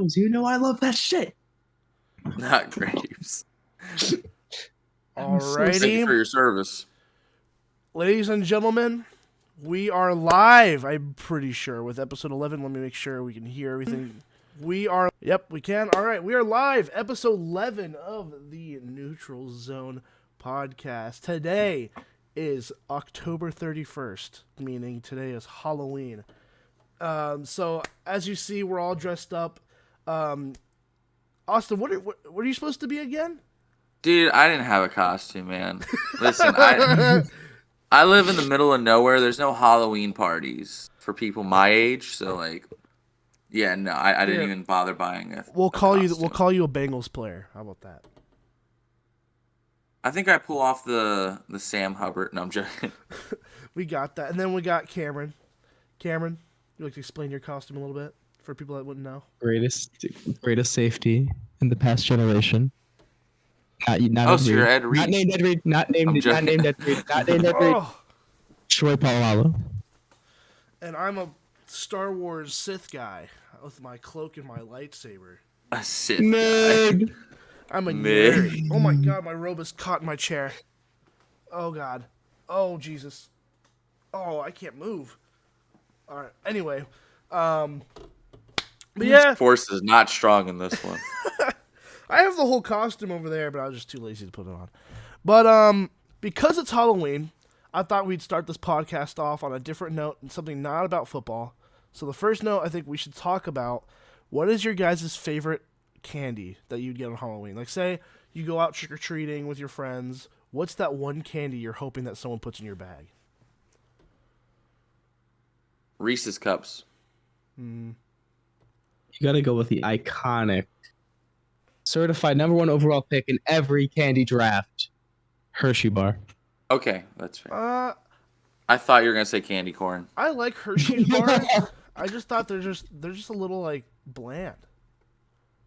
knows. You know I love that shit. Not Graves. Alrighty. Thank you for your service. Ladies and gentlemen, we are live, I'm pretty sure, with episode 11. Let me make sure we can hear everything. Yep, we can. All right, we are live, episode 11 of the Neutral Zone podcast. Today is October 31st, meaning today is Halloween. So, as you see, we're all dressed up. Austin, what are you supposed to be again? Dude, I didn't have a costume, man. Listen, I live in the middle of nowhere. There's no Halloween parties for people my age, so yeah, no, I didn't even bother buying a costume. We'll call you a Bengals player. How about that? I think I pull off the Sam Hubbard. No, I'm joking. We got that, and then we got Cameron. Cameron, you like to explain your costume a little bit for people that wouldn't know? Greatest safety in the past generation. Not So you're Ed Reed. Not named Ed Reed. Not named Ed Reed. Oh. Troy Polamalu. And I'm a Star Wars Sith guy with my cloak and my lightsaber. A Sith Nerd. guy. I'm a nerd. Oh my god, my robe is caught in my chair. Oh god. Oh Jesus. Oh, I can't move. All right. Anyway, but yeah. Force is not strong in this one. I have the whole costume over there, but I was just too lazy to put it on. But because it's Halloween, I thought we'd start this podcast off on a different note and something not about football. So the first note I think we should talk about, what is your guys' favorite candy that you'd get on Halloween? Like, say you go out trick-or-treating with your friends. What's that one candy you're hoping that someone puts in your bag? Reese's Cups. You gotta go with the iconic, certified number 1 overall pick in every candy draft, Hershey bar. Okay, that's fair. I thought you were gonna say candy corn. I like Hershey's bars. I just thought they're just a little like bland.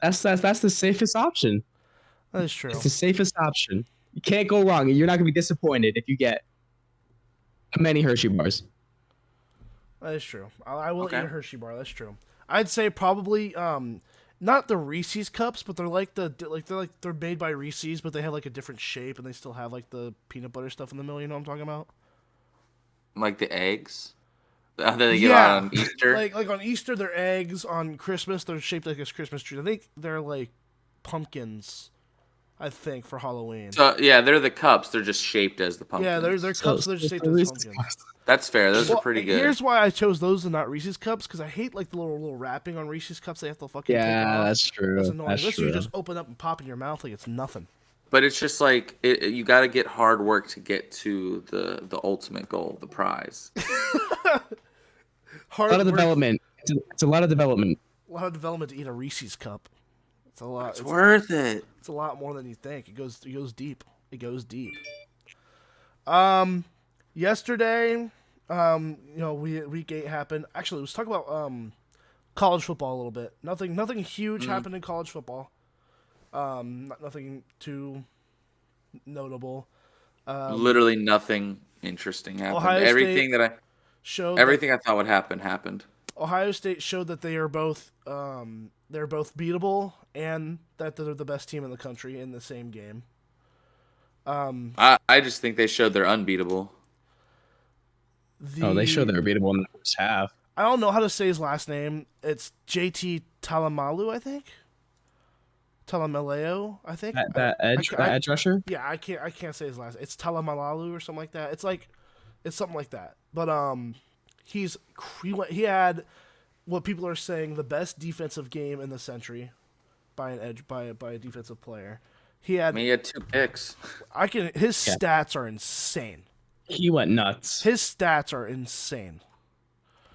That's the safest option. That is true. It's the safest option. You can't go wrong. You're not gonna be disappointed if you get many Hershey bars. That is true. I will eat a Hershey bar. That's true. I'd say probably not the Reese's cups, but they're they're made by Reese's, but they have like a different shape and they still have like the peanut butter stuff in the middle. You know what I'm talking about? Like the eggs that they get on Easter. Like on Easter, they're eggs. On Christmas, they're shaped like a Christmas tree. I think they're like pumpkins. I think for Halloween. So yeah, they're the cups. They're just shaped as the pumpkins. Yeah, they're cups. They're just shaped as pumpkins. That's fair. Those are pretty good. Here's why I chose those and not Reese's cups, because I hate like the little wrapping on Reese's cups. They have to fucking take off. That's true. That's annoying. That's Unless true. you just open up and pop in your mouth like it's nothing. But it's just like you got to get hard work to get to the ultimate goal, the prize. A lot of development. It's a lot of development. A lot of development to eat a Reese's cup. It's a lot. It's worth it. It's a lot more than you think. It goes deep. It goes deep. Yesterday, week 8 happened. Actually, let's talk about college football a little bit. Nothing huge happened in college football. Nothing too notable. Literally nothing interesting happened. Ohio Everything State everything I thought would happen happened. Ohio State showed that they are both beatable and that they're the best team in the country in the same game. I just think they showed they're unbeatable. They showed they were beatable in the first half. I don't know how to say his last name. It's JT Talamalu, I think. Talamaleo, I think. That edge rusher? Yeah, I can't say his last name. It's Talamalalu or something like that. It's something like that. But he had what people are saying the best defensive game in the century by a defensive player. He had 2 picks. His stats are insane. He went nuts. His stats are insane.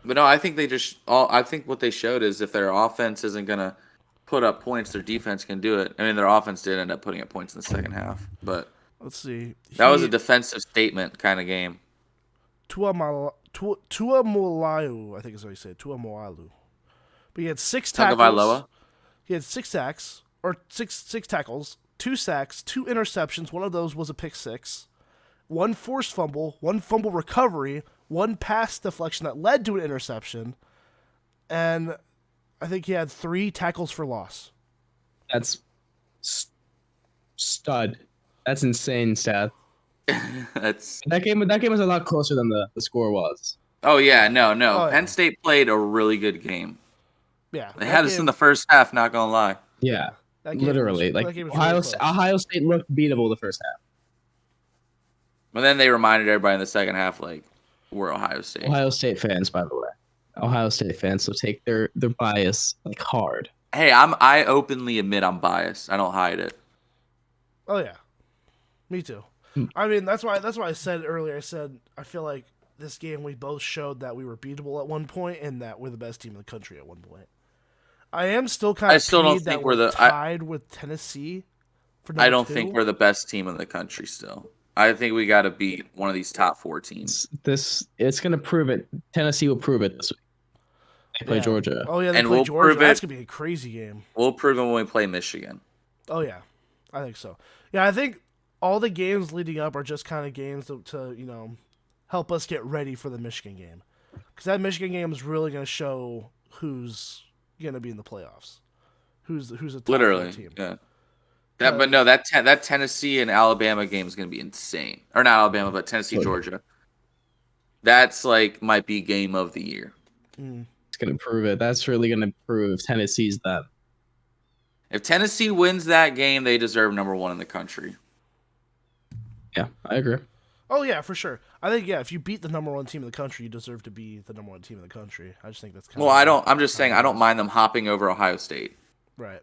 But no, I think I think what they showed is if their offense isn't gonna put up points, their defense can do it. I mean, their offense did end up putting up points in the second half, but let's see. That was a defensive statement kind of game. Tuamalayu, I think is what he said. Tuamalayu. But he had 6 tackles. He had 6 sacks, or six tackles, 2 sacks, 2 interceptions. One of those was a pick 6. 1 forced fumble, 1 fumble recovery, 1 pass deflection that led to an interception. And I think he had 3 tackles for loss. That's stud. That's insane stat. That's. That game was a lot closer than the score was. Oh yeah, no. Oh, Penn yeah. State played a really good game. Yeah. They had us in the first half. Not gonna lie. Yeah, that game literally. was Like really close. Ohio State looked beatable the first half. But then they reminded everybody in the second half, like, we're Ohio State. Ohio State fans, by the way. Ohio State fans, so take their bias like hard. Hey, I openly admit I'm biased. I don't hide it. Oh yeah, me too. I mean, that's why I said earlier. I said I feel like this game we both showed that we were beatable at one point and that we're the best team in the country at one point. I am still kind of. I still don't peeved that think we're the- tied with Tennessee. For I don't 2. think we're the best team in the country still. I think we got to beat one of these top 4 teams. It's gonna prove it. Tennessee will prove it this week. They play Georgia. Oh yeah, they And play we'll Georgia. prove That's it. gonna be a crazy game. We'll prove it when we play Michigan. Oh yeah, I think so. Yeah, I think all the games leading up are just kind of games to help us get ready for the Michigan game, because that Michigan game is really going to show who's going to be in the playoffs, who's a top Literally, team. yeah. That Tennessee and Alabama game is going to be insane. Or not Alabama, but Tennessee, Georgia. That's like might be game of the year. It's gonna prove it. That's really gonna prove Tennessee's that. If Tennessee wins that game, they deserve number 1 in the country. Yeah, I agree. Oh yeah, for sure. I think if you beat the number 1 team in the country, you deserve to be the number 1 team in the country. I just think that's kind of. I'm just saying I don't mind them hopping over Ohio State. Right.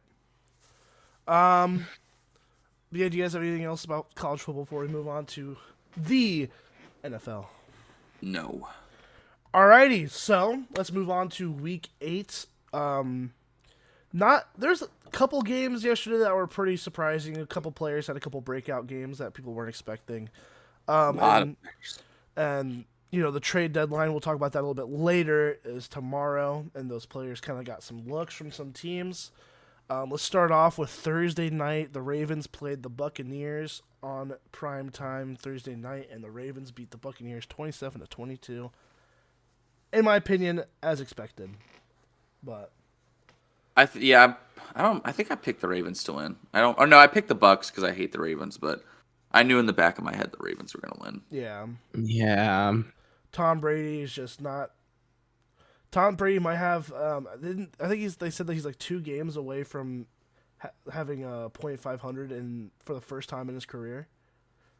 Yeah, do you guys have anything else about college football before we move on to the NFL? No. Alrighty, so let's move on to week 8. There's a couple games yesterday that were pretty surprising. A couple players had a couple breakout games that people weren't expecting. And the trade deadline, we'll talk about that a little bit later, is tomorrow, and those players kind of got some looks from some teams. Let's start off with Thursday night. The Ravens played the Buccaneers on prime time Thursday night, and the Ravens beat the Buccaneers 27-22. In my opinion, as expected. But I think I picked the Ravens to win. I picked the Bucks because I hate the Ravens, but I knew in the back of my head the Ravens were gonna win. yeah. Yeah. Tom Brady is just not. Tom Brady might have. They said that he's like 2 games away from having a .500 for the first time in his career.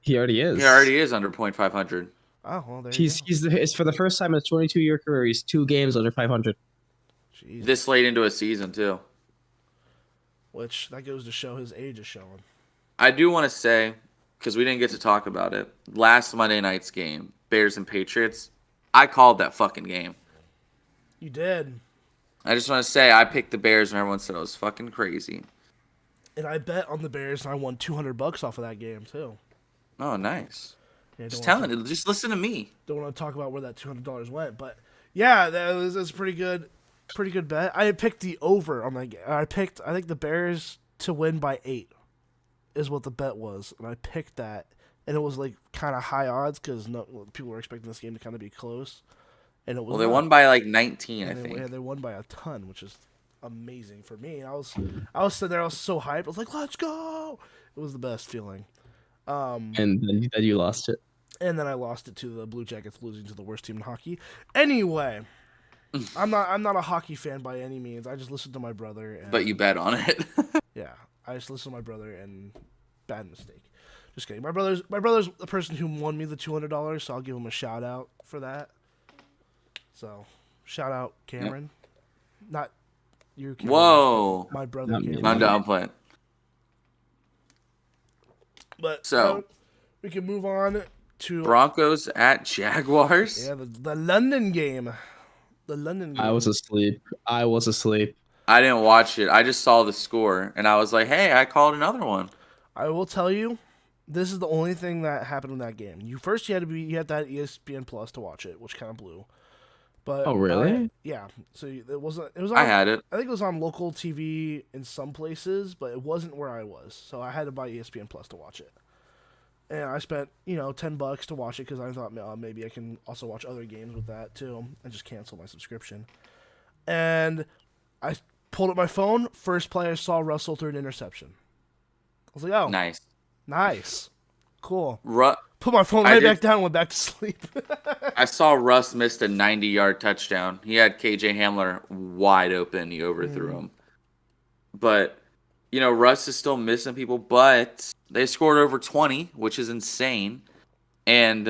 He already is. He already is under .500. Oh well, there He's you go. it's for the first time in his 22-year career. He's 2 games under 500. Jeez. This late into a season too. Which that goes to show his age is showing. I do want to say, because we didn't get to talk about it, last Monday night's game, Bears and Patriots, I called that fucking game. You did. I just want to say I picked the Bears and everyone said it was fucking crazy. And I bet on the Bears and I won $200 off of that game too. Oh, nice. Yeah, Just listen to me. Don't want to talk about where that $200 went, but yeah, that was pretty good bet. I picked the over on that game. I think the Bears to win by 8 is what the bet was, and I picked that, and it was like kind of high odds because people were expecting this game to kind of be close, and it was. Well, they won by like 19, I think. Yeah, they won by a ton, which is amazing for me. I was sitting there, I was so hyped. I was like, "Let's go!" It was the best feeling. And then you lost it. And then I lost it to the Blue Jackets losing to the worst team in hockey. Anyway, I'm not a hockey fan by any means. I just listened to my brother. And, But you bet on it. yeah, I just listened to my brother, and bad mistake. Just kidding. My brother's the person who won me the $200, so I'll give him a shout out for that. So, shout out Cameron, not you. Cameron, Whoa. my brother. Not me. Cameron. I'm playing. But So we can move on to Broncos at Jaguars. yeah the London game. The London game. I was asleep. I didn't watch it. I just saw the score and I was like, "Hey, I called another one." I will tell you, this is the only thing that happened in that game. You had to have ESPN Plus to watch it, which kind of blew. But Oh, really? yeah. So it wasn't. It was. I had it. I think it was on local TV in some places, but it wasn't where I was. So I had to buy ESPN Plus to watch it. And I spent $10 to watch it because I thought maybe I can also watch other games with that too, and just cancel my subscription. And I pulled up my phone. First play I saw, Russell threw an interception. I was like, oh, nice, cool. Put my phone back down and went back to sleep. I saw Russ missed a 90-yard touchdown. He had KJ Hamler wide open. He overthrew him. But, Russ is still missing people, but they scored over 20, which is insane. And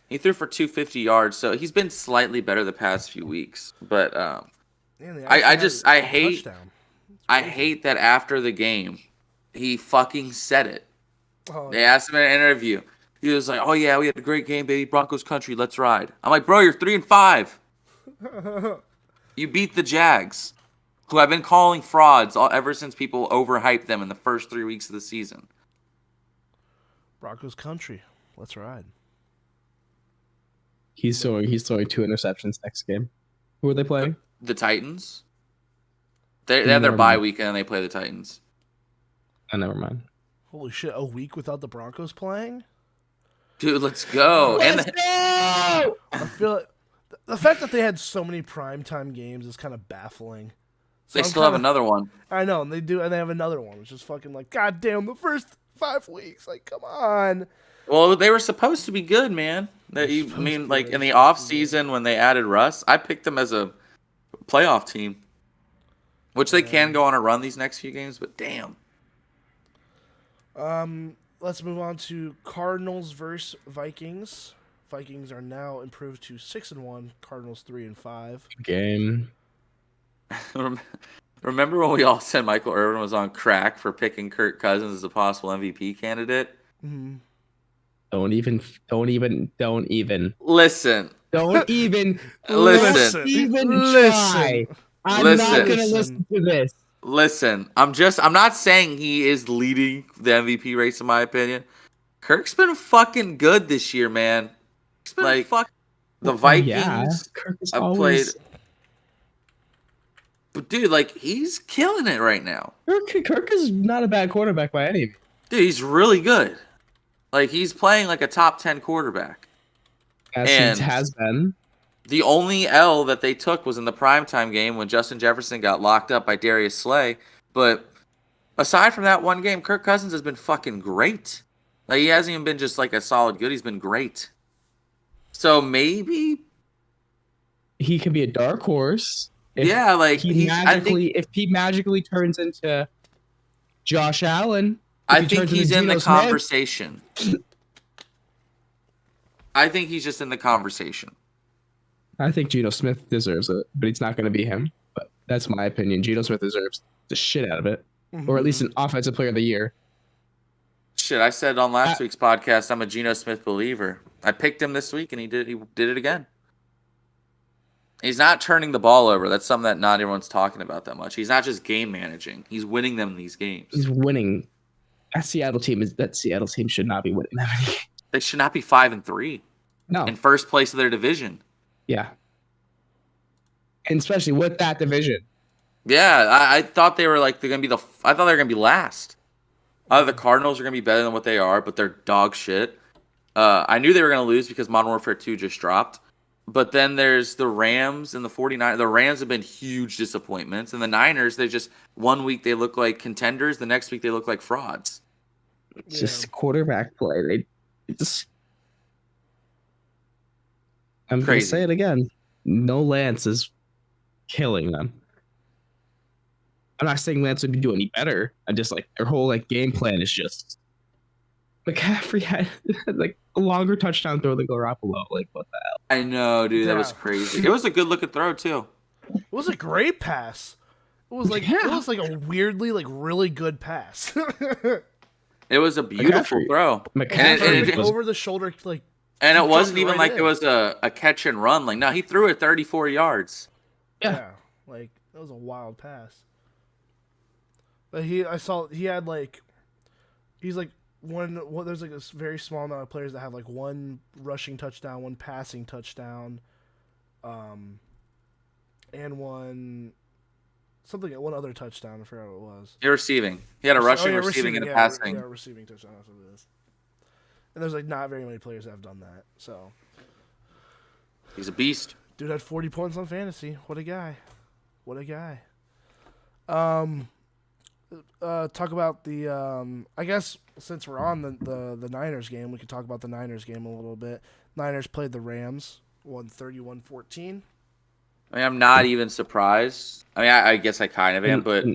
he threw for 250 yards, so he's been slightly better the past few weeks. But I hate that after the game, he fucking said it. Oh, they asked him in an interview. He was like, "Oh yeah, we had a great game, baby. Broncos country, let's ride." I'm like, "Bro, you're 3-5. You beat the Jags, who I've been calling frauds ever since people overhyped them in the first 3 weeks of the season." Broncos country, let's ride. He's throwing 2 interceptions next game. Who are they playing? The Titans. They have their bye week and they play the Titans. Oh, never mind. Holy shit! A week without the Broncos playing. Dude, let's go. Let's go! I feel like the fact that they had so many primetime games is kind of baffling. So they still have another one. I know, and they have another one, which is fucking like, God damn, the first 5 weeks. Like, come on. Well, they were supposed to be good, man. In the off season when they added Russ, I picked them as a playoff team. Which they can go on a run these next few games, but damn. Let's move on to Cardinals versus Vikings. Vikings are now improved to 6-1. Cardinals 3-5. Game. Remember when we all said Michael Irvin was on crack for picking Kirk Cousins as a possible MVP candidate? Mm-hmm. Don't even. Listen. Don't even. Listen. Try. I'm not gonna listen to this. Listen, I'm not saying he is leading the MVP race in my opinion. Kirk's been fucking good this year, man. The Vikings have played. But dude, he's killing it right now. Kirk is not a bad quarterback by any means. Dude, he's really good. He's playing like a top 10 quarterback. As he has been. The only L that they took was in the primetime game when Justin Jefferson got locked up by Darius Slay. But aside from that one game, Kirk Cousins has been fucking great. He hasn't even been just a solid good. He's been great. So maybe he could be a dark horse. If he magically turns into Josh Allen. I think he's in the conversation. I think he's just in the conversation. I think Geno Smith deserves it, but it's not going to be him. But that's my opinion. Geno Smith deserves the shit out of it, or at least an offensive player of the year. Shit, I said on last week's podcast, I'm a Geno Smith believer. I picked him this week, and he did it again. He's not turning the ball over. That's something that not everyone's talking about that much. He's not just game managing. He's winning them these games. He's winning. That Seattle team should not be winning that many games. They should not be 5-3. No. In first place of their division. Yeah. And especially with that division. Yeah, I thought they were I thought they were gonna be last. The Cardinals are gonna be better than what they are, but they're dog shit. I knew they were gonna lose because Modern Warfare 2 just dropped. But then there's the Rams and the 49ers. The Rams have been huge disappointments, and the Niners, they just 1 week they look like contenders, the next week they look like frauds. It's just quarterback play. I'm going to say it again. No Lance is killing them. I'm not saying Lance would be doing any better. I just their whole game plan is just McCaffrey had a longer touchdown throw than Garoppolo. What the hell? I know, dude. That was crazy. It was a good looking throw too. It was a great pass. It was a weirdly really good pass. It was a beautiful throw. McCaffrey over the shoulder and it wasn't even it was a catch and run. No, he threw it 34 yards. Yeah. That was a wild pass. But he's there's a very small amount of players that have one rushing touchdown, one passing touchdown, and one other touchdown. I forgot what it was. Receiving. He had a rushing, receiving, and a passing. Yeah, receiving touchdown. That's what it is. And there's not very many players that have done that. So he's a beast. Dude had 40 points on fantasy. What a guy. What a guy. Talk about the I guess since we're on the Niners game, we could talk about the Niners game a little bit. Niners played the Rams, won 31-14. I mean, I'm not even surprised. I mean, I guess I kind of am, but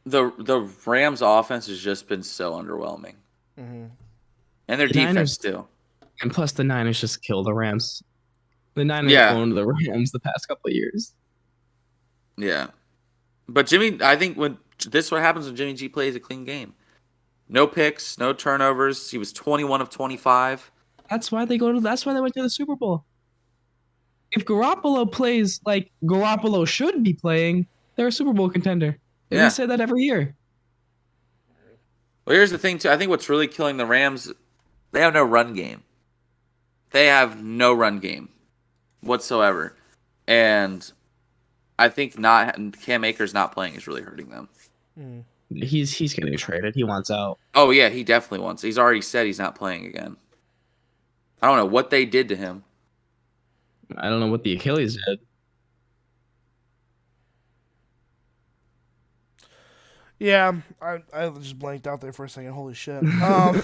the Rams offense has just been so underwhelming. Mm-hmm. And their defense too. And plus the Niners just killed the Rams. The Niners owned the Rams the past couple of years. Yeah. But I think this is what happens when Jimmy G plays a clean game. No picks, no turnovers. He was 21 of 25. That's why they went to the Super Bowl. If Garoppolo plays like Garoppolo should be playing, they're a Super Bowl contender. And we say that every year. Well, here's the thing, too. I think what's really killing the Rams, they have no run game. They have no run game whatsoever. And I think Cam Akers not playing is really hurting them. Mm. He's getting traded. He wants out. Oh, yeah, he definitely wants. He's already said he's not playing again. I don't know what they did to him. I don't know what the Achilles did. Yeah, I just blanked out there for a second. Holy shit. My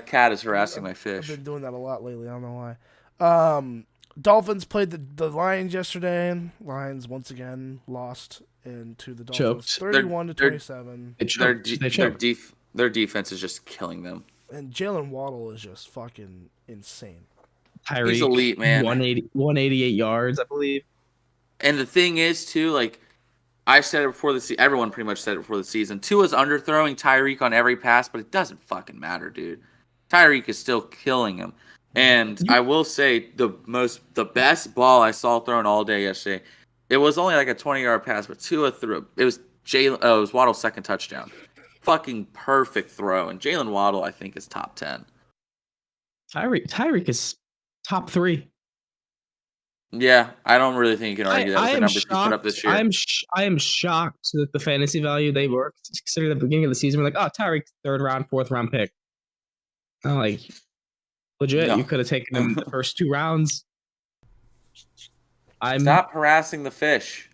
cat is harassing my fish. I've been doing that a lot lately. I don't know why. Dolphins played the Lions yesterday. Lions once again lost into the Dolphins. Choked. 31-27. Their defense is just killing them. And Jalen Waddle is just fucking insane. Tyreek, he's elite, man. 188 yards, I believe. And the thing is, too, like, I said it before the season. Everyone pretty much said it before the season. Tua's underthrowing Tyreek on every pass, but it doesn't fucking matter, dude. Tyreek is still killing him. And I will say the best ball I saw thrown all day yesterday, it was only like a 20-yard pass, but Tua threw it. It was Waddle's second touchdown. Fucking perfect throw. And Jalen Waddle, I think, is top 10. Tyreek is top 3. Yeah, I don't really think you can argue that with the numbers he put up this year. I am shocked that the fantasy value they were considering at the beginning of the season. We're like, oh, Tyreek, 3rd round, 4th round pick. I'm like, legit, you could have taken him the first 2 rounds. Stop harassing the fish.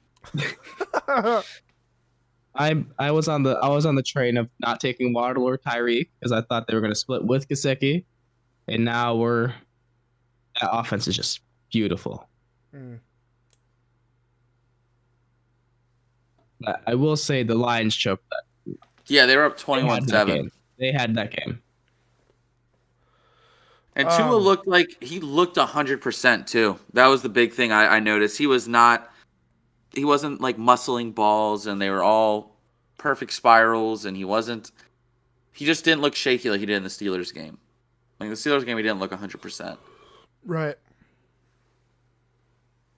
I was on the train of not taking Waddle or Tyreek because I thought they were going to split with Gesicki, and now that offense is just beautiful. Mm. I will say the Lions choked that. Yeah, they were up 21-7. They had that game. And Tua looked 100% too. That was the big thing I noticed. He wasn't like muscling balls, and they were all perfect spirals, and he just didn't look shaky like he did in the Steelers game. Like the Steelers game, he didn't look 100%. Right.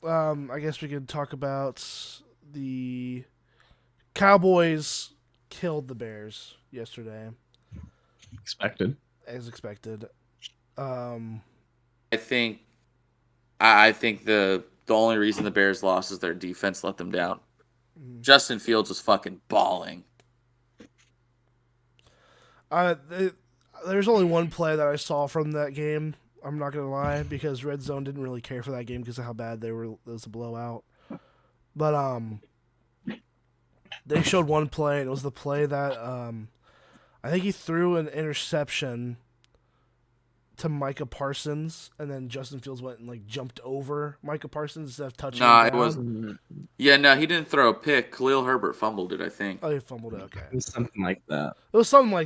I guess we could talk about the Cowboys killed the Bears yesterday. As expected. I think the only reason the Bears lost is their defense let them down. Mm-hmm. Justin Fields was fucking balling. There's only one play that I saw from that game. I'm not gonna lie, because Red Zone didn't really care for that game because of how bad they were. It was a blowout. But they showed one play, and it was the play that I think he threw an interception to Micah Parsons, and then Justin Fields went and like jumped over Micah Parsons instead of touching him down. It wasn't. Yeah, no, he didn't throw a pick. Khalil Herbert fumbled it, I think. Oh, he fumbled it. Okay, it was something like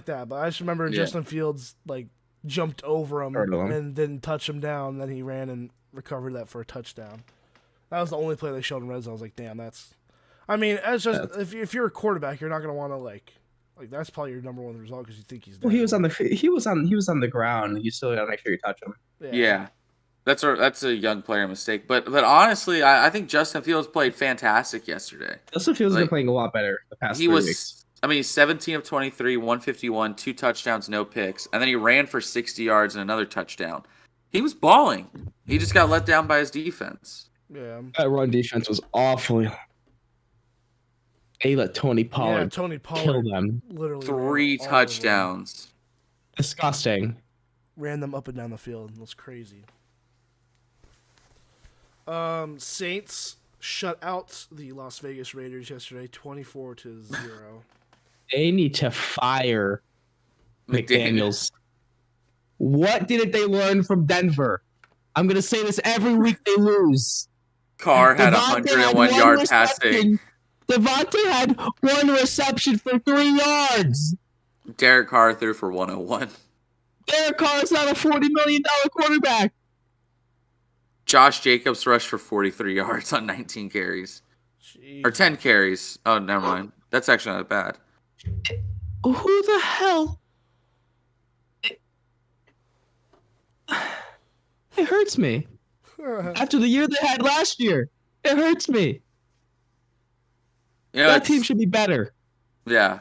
that. But I just remember Justin Fields like jumped over him and didn't touch him down. Then he ran and recovered that for a touchdown. That was the only play they showed in red zone. I was like, damn, that's. I mean, it's just if you're a quarterback, you're not gonna want to like that's probably your number one result because you think he's dead. Well, he was on the ground. You still gotta make sure you touch him. Yeah. That's a young player mistake. But honestly, I think Justin Fields played fantastic yesterday. Justin Fields has been playing a lot better the past 3 weeks. I mean, he's 17 of 23, 151, 2 touchdowns, no picks, and then he ran for 60 yards and another touchdown. He was balling. He just got let down by his defense. Yeah, that run defense was awful. They let Tony Pollard kill them. Literally 3 touchdowns. Disgusting. Ran them up and down the field. It was crazy. Saints shut out the Las Vegas Raiders yesterday, 24-0. They need to fire McDaniels. What didn't they learn from Denver? I'm going to say this every week they lose. Carr had 101 yard passing. Devontae had 1 reception for 3 yards. Derek Carr threw for 101. Derek Carr is not a $40 million quarterback. Josh Jacobs rushed for 43 yards on 19 carries. Jeez. Or 10 carries. Oh, never mind. That's actually not bad. Who the hell? It hurts me. After the year they had last year, it hurts me. That team should be better. Yeah.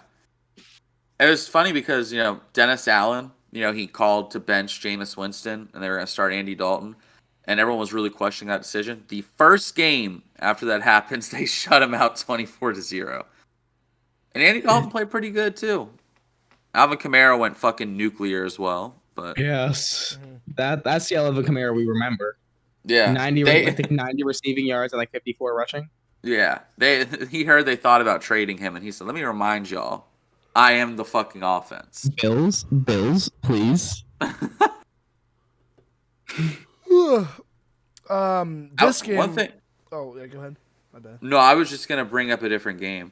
It was funny because, Dennis Allen, he called to bench Jameis Winston, and they were going to start Andy Dalton, and everyone was really questioning that decision. The first game after that happens, they shut him out 24-0. And Andy Dalton played pretty good, too. Alvin Kamara went fucking nuclear as well. But yes. That's the Alvin Kamara we remember. Yeah. 90 receiving yards and like 54 rushing. Yeah. He heard they thought about trading him, and he said, let me remind y'all, I am the fucking offense. Bills, please. This game. One thing. Oh, yeah, go ahead. My bad. No, I was just going to bring up a different game.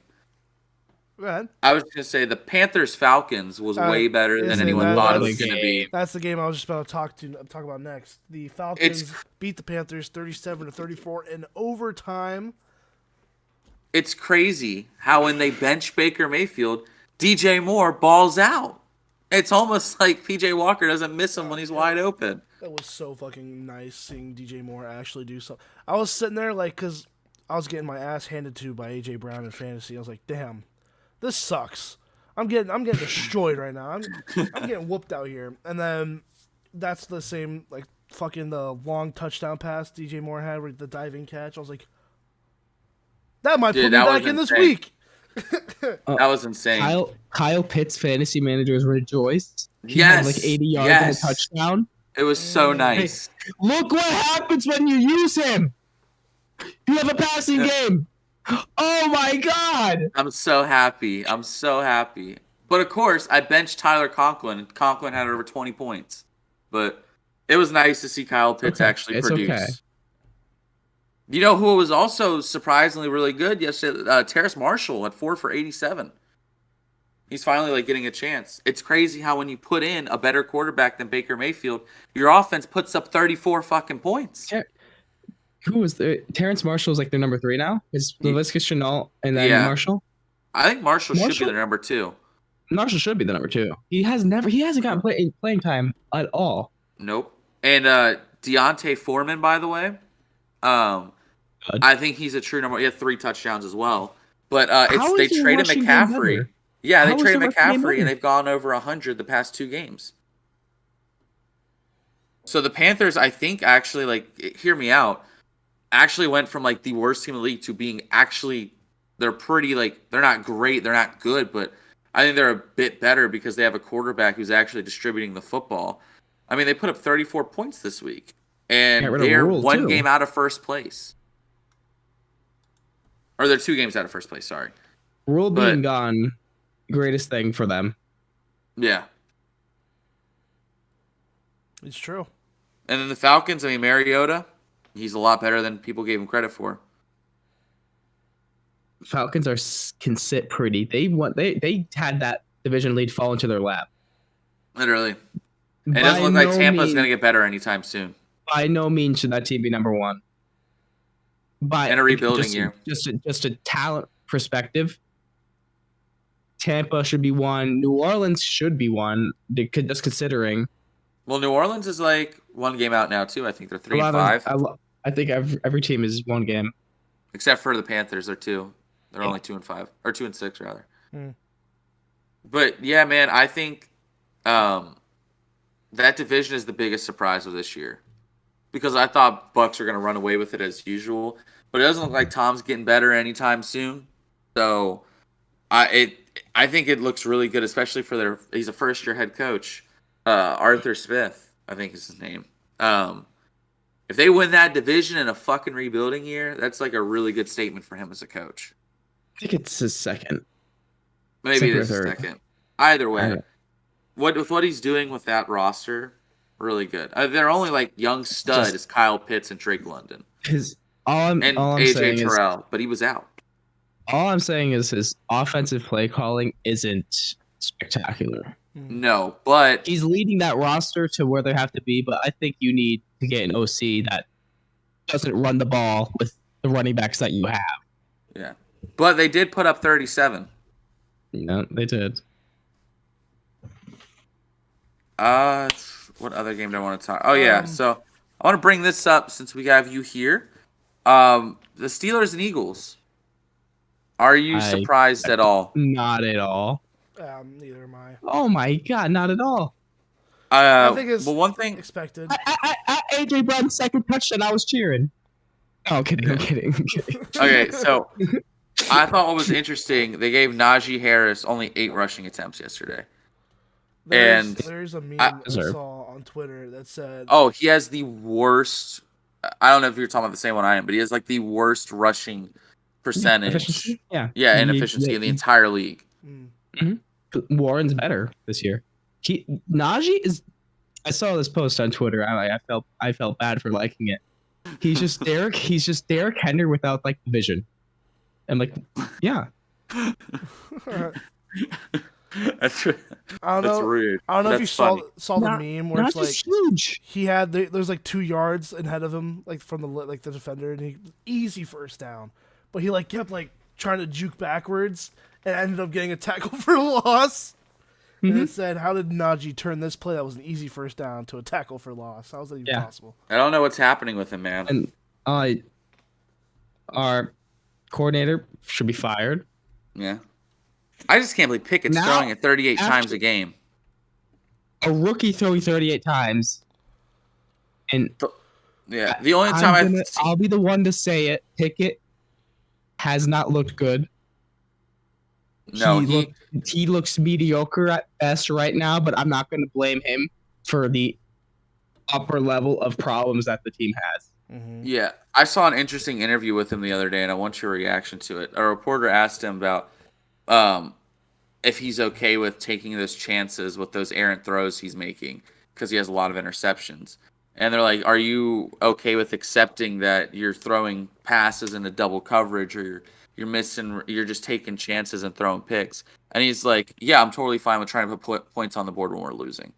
Go ahead. I was going to say the Panthers-Falcons was way better than anyone thought it was going to be. That's the game I was just about to talk about next. The Falcons beat the Panthers 37-34 in overtime. It's crazy how when they bench Baker Mayfield, DJ Moore balls out. It's almost like PJ Walker doesn't miss him when he's wide open. That was so fucking nice seeing DJ Moore actually do something. I was sitting there because I was getting my ass handed to by AJ Brown in fantasy. I was like, damn. This sucks. I'm getting destroyed right now. I'm getting whooped out here. And then that's the same fucking the long touchdown pass DJ Moore had with the diving catch. I was like, that might put me back in this week. That was insane. Kyle Pitts fantasy managers rejoiced. He had like 80 yards and a touchdown. It was so nice. Hey, look what happens when you use him. You have a passing game. Oh my God! I'm so happy. But of course, I benched Tyler Conklin, and Conklin had over 20 points. But it was nice to see Kyle Pitts actually produce. Okay. You know who was also surprisingly really good yesterday? Terrace Marshall at 4 for 87. He's finally getting a chance. It's crazy how when you put in a better quarterback than Baker Mayfield, your offense puts up 34 fucking points. Who was there? Terrace Marshall is their number 3 now. Is Laviska Shenault and then Marshall? I think Marshall should be the number 2. Marshall should be the number 2. He hasn't gotten playing time at all. Nope. And Deontay Foreman, by the way, I think he's a true number. He had 3 touchdowns as well. But they traded McCaffrey. Yeah, they traded McCaffrey, and they've gone over 100 the past 2 games. So the Panthers, I think, actually, hear me out, actually went from, the worst team in the league to being actually, they're pretty, they're not great, they're not good, but I think they're a bit better because they have a quarterback who's actually distributing the football. I mean, they put up 34 points this week, and they're one game out of first place. Or they're 2 games out of first place, sorry. Rule being gone, greatest thing for them. Yeah. It's true. And then the Falcons, Mariota, he's a lot better than people gave him credit for. Falcons can sit pretty. They had that division lead fall into their lap. Literally. It doesn't look like Tampa's going to get better anytime soon. By no means should that team be number 1. In a rebuilding year. Just a talent perspective, Tampa should be 1. New Orleans should be 1. Just considering. Well, New Orleans is 1 game out now too. I think they're 3-5. I think every team is 1 game, except for the Panthers. They're 2. They're only 2-5 or 2-6 rather. But yeah, man, I think that division is the biggest surprise of this year because I thought Bucks are going to run away with it as usual, but it doesn't look like Tom's getting better anytime soon. So I think it looks really good, especially for he's a first-year head coach. Arthur Smith, I think is his name. If they win that division in a fucking rebuilding year, that's like a really good statement for him as a coach. I think it's his second. Maybe it is his second. Either way, with what he's doing with that roster, really good. Their only like young stud is Kyle Pitts and Drake London. All I'm AJ saying Terrell, but he was out. All I'm saying is his offensive play calling isn't spectacular. No, but he's leading that roster to where they have to be. But I think you need to get an OC that doesn't run the ball with the running backs that you have. Yeah, but they did put up 37. No, they did. What other game do I want to talk? Oh yeah, so I want to bring this up since we have you here. The Steelers and Eagles. Are you surprised at all? Not at all. Neither am I. Oh my god, not at all. I think it's one thing expected. AJ Brown's second touchdown, I was cheering. Oh, I'm kidding. Okay, so I thought what was interesting, they gave Najee Harris only 8 rushing attempts yesterday. There's a meme I saw on Twitter that said, "Oh, he has the worst." I don't know if you're talking about the same one I am, but he has like the worst rushing percentage. Efficiency? And efficiency in the entire league. Mm-hmm. Warren's better this year. Najee is. I saw this post on Twitter. I felt bad for liking it. He's just Derek. He's just Derek Henry without like vision. And like, yeah. That's rude. I don't know if you saw the meme where it's like huge. He had there's like 2 yards ahead of him, like from the defender, and he easy first down. But he like kept like trying to juke backwards and ended up getting a tackle for loss. Mm-hmm. And it said, "How did Najee turn this play that was an easy first down to a tackle for loss? How was that even possible?" I don't know what's happening with him, man. And our coordinator should be fired. Yeah. I just can't believe Pickett's throwing it 38 times a game. A rookie throwing 38 times. And the only time I'll be the one to say it. Pickett has not looked good. No, he looks mediocre at best right now, but I'm not going to blame him for the upper level of problems that the team has. Mm-hmm. Yeah, I saw an interesting interview with him the other day, and I want your reaction to it. A reporter asked him about if he's okay with taking those chances with those errant throws he's making because he has a lot of interceptions. And they're like, "Are you okay with accepting that you're throwing passes into double coverage, or you're just taking chances and throwing picks?" And he's like, "Yeah, I'm totally fine with trying to put points on the board when we're losing."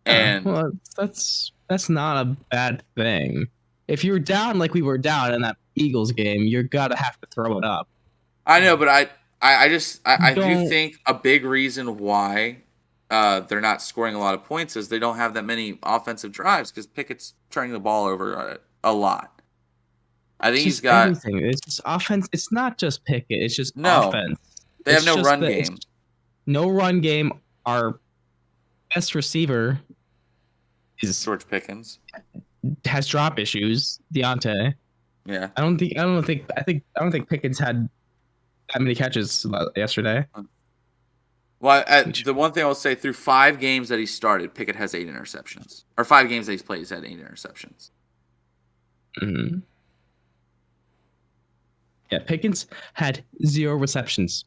And that's not a bad thing. If you're down like we were down in that Eagles game, you're gotta have to throw it up. I know, but I do think a big reason why they're not scoring a lot of points is they don't have that many offensive drives because Pickett's turning the ball over a lot. I think he's got everything. It's just offense. It's not just Pickett. It's just offense. They have no run game. No run game. Our best receiver is George Pickens. Has drop issues. Deontay. Yeah. I don't think Pickens had that many catches yesterday. Well, the one thing I'll say, through 5 games that he started, Pickett has 8 interceptions. Or 5 games that he's played, he's had 8 interceptions. Mm-hmm. Yeah, Pickens had 0 receptions.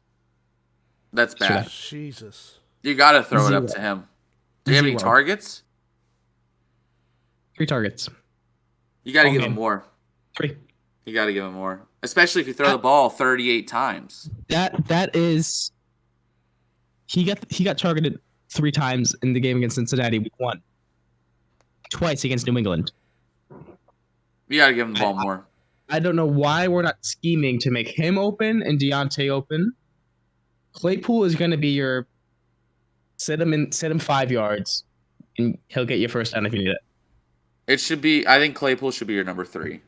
That's bad. Jesus. You got to throw it up to him. Do you have any targets? 3 targets. You got to give him more. 3. You got to give him more. Especially if you throw the ball 38 times. That is... He got targeted 3 times in the game against Cincinnati week 1. Twice against New England. You got to give him the ball more. I don't know why we're not scheming to make him open and Deontay open. Claypool is going to be your sit him 5 yards, and he'll get you first down if you need it. It should be. I think Claypool should be your number 3.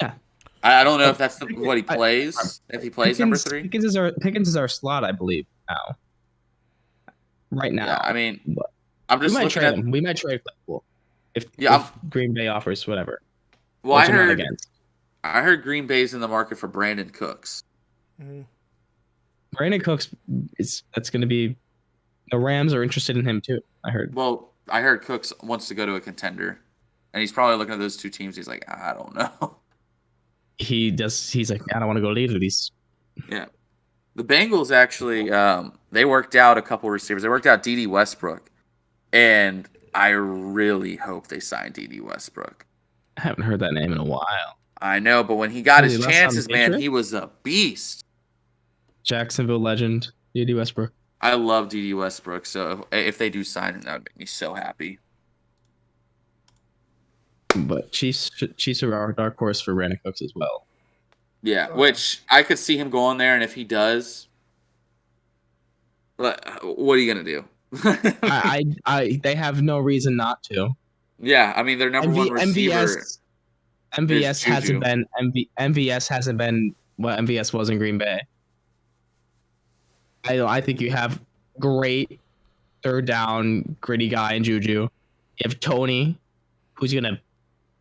Yeah. I don't know if that's what he plays. If he plays number 3, Pickens is our slot, I believe. Now, right now. Yeah, I mean, I'm just looking at him. We might trade Claypool if Green Bay offers whatever. Well, I heard Green Bay's in the market for Brandon Cooks. Mm-hmm. Brandon Cooks that's going to be. The Rams are interested in him too. I heard. Well, I heard Cooks wants to go to a contender, and he's probably looking at those two teams. He's like, I don't know. He's like, I don't want to go to either of these. Yeah. The Bengals actually, they worked out a couple receivers. They worked out D.D. Westbrook, and I really hope they sign D.D. Westbrook. I haven't heard that name in a while. I know, but when he got his last chances, time man, Patriot? he was a beast. Jacksonville legend, D.D. Westbrook. I love D.D. Westbrook, so if they do sign him, that would make me so happy. But Chiefs are our dark horse for Brandon Cooks as well. Yeah, which I could see him going there, and if he does, what are you gonna do? They have no reason not to. Yeah, I mean their number one receiver. MVS hasn't been what MVS was in Green Bay. I think you have great third down gritty guy in Juju. You have Tony, who's gonna